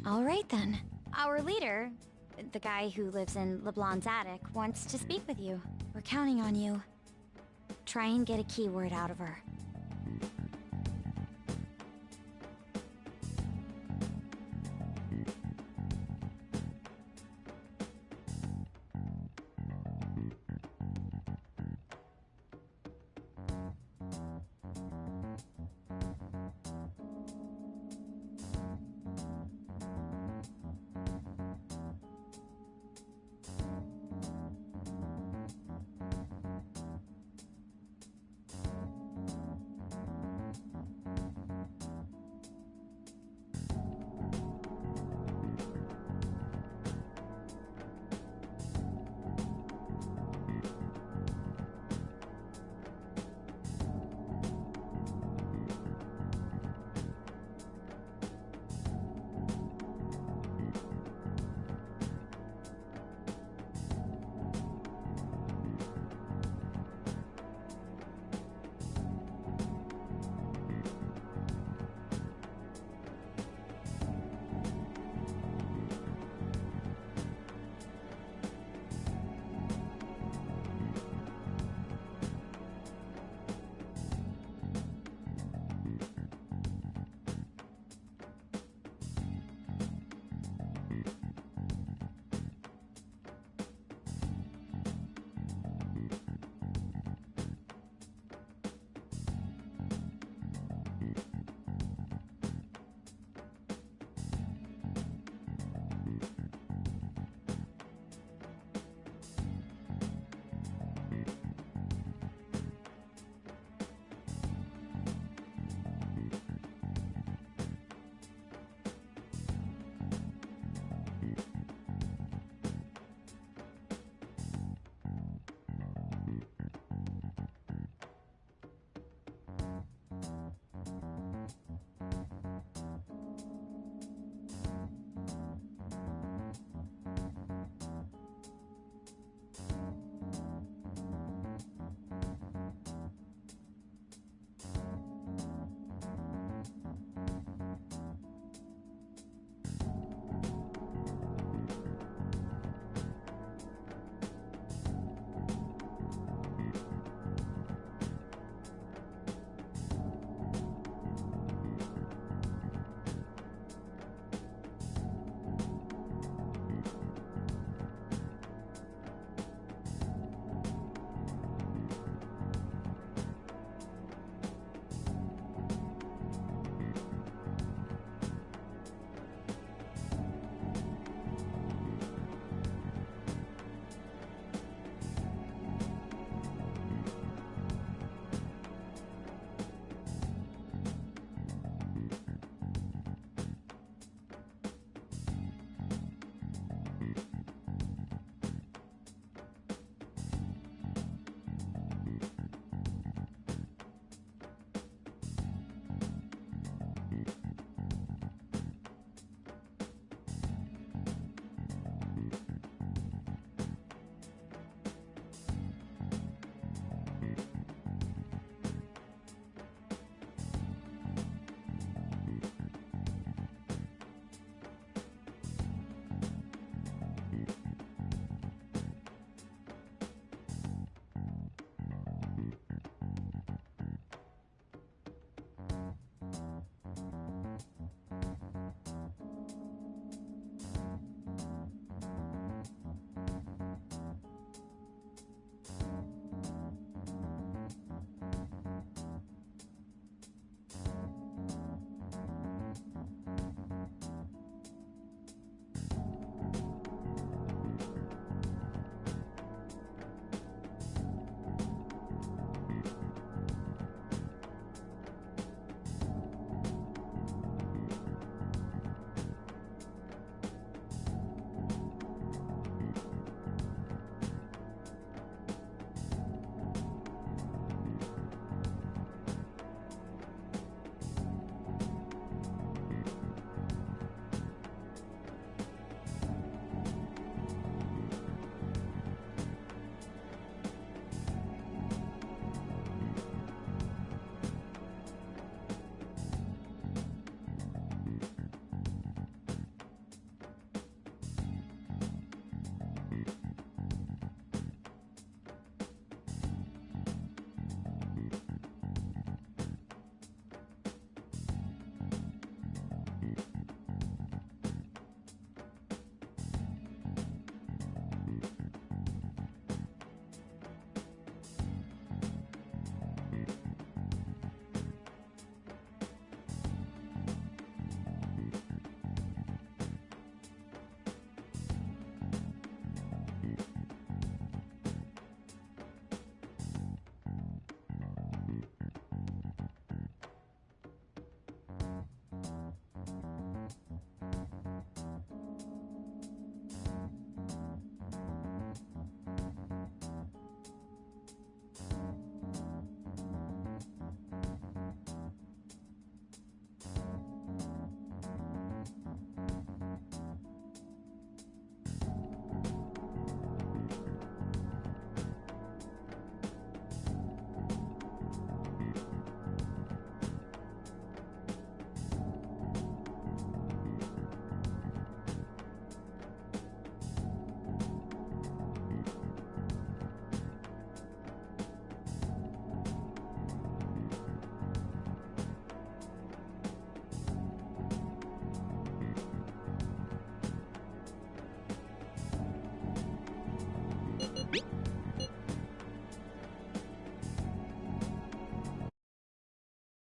All right then. Our leader, the guy who lives in LeBlanc's attic, wants to speak with you. We're counting on you. Try and get a keyword out of her.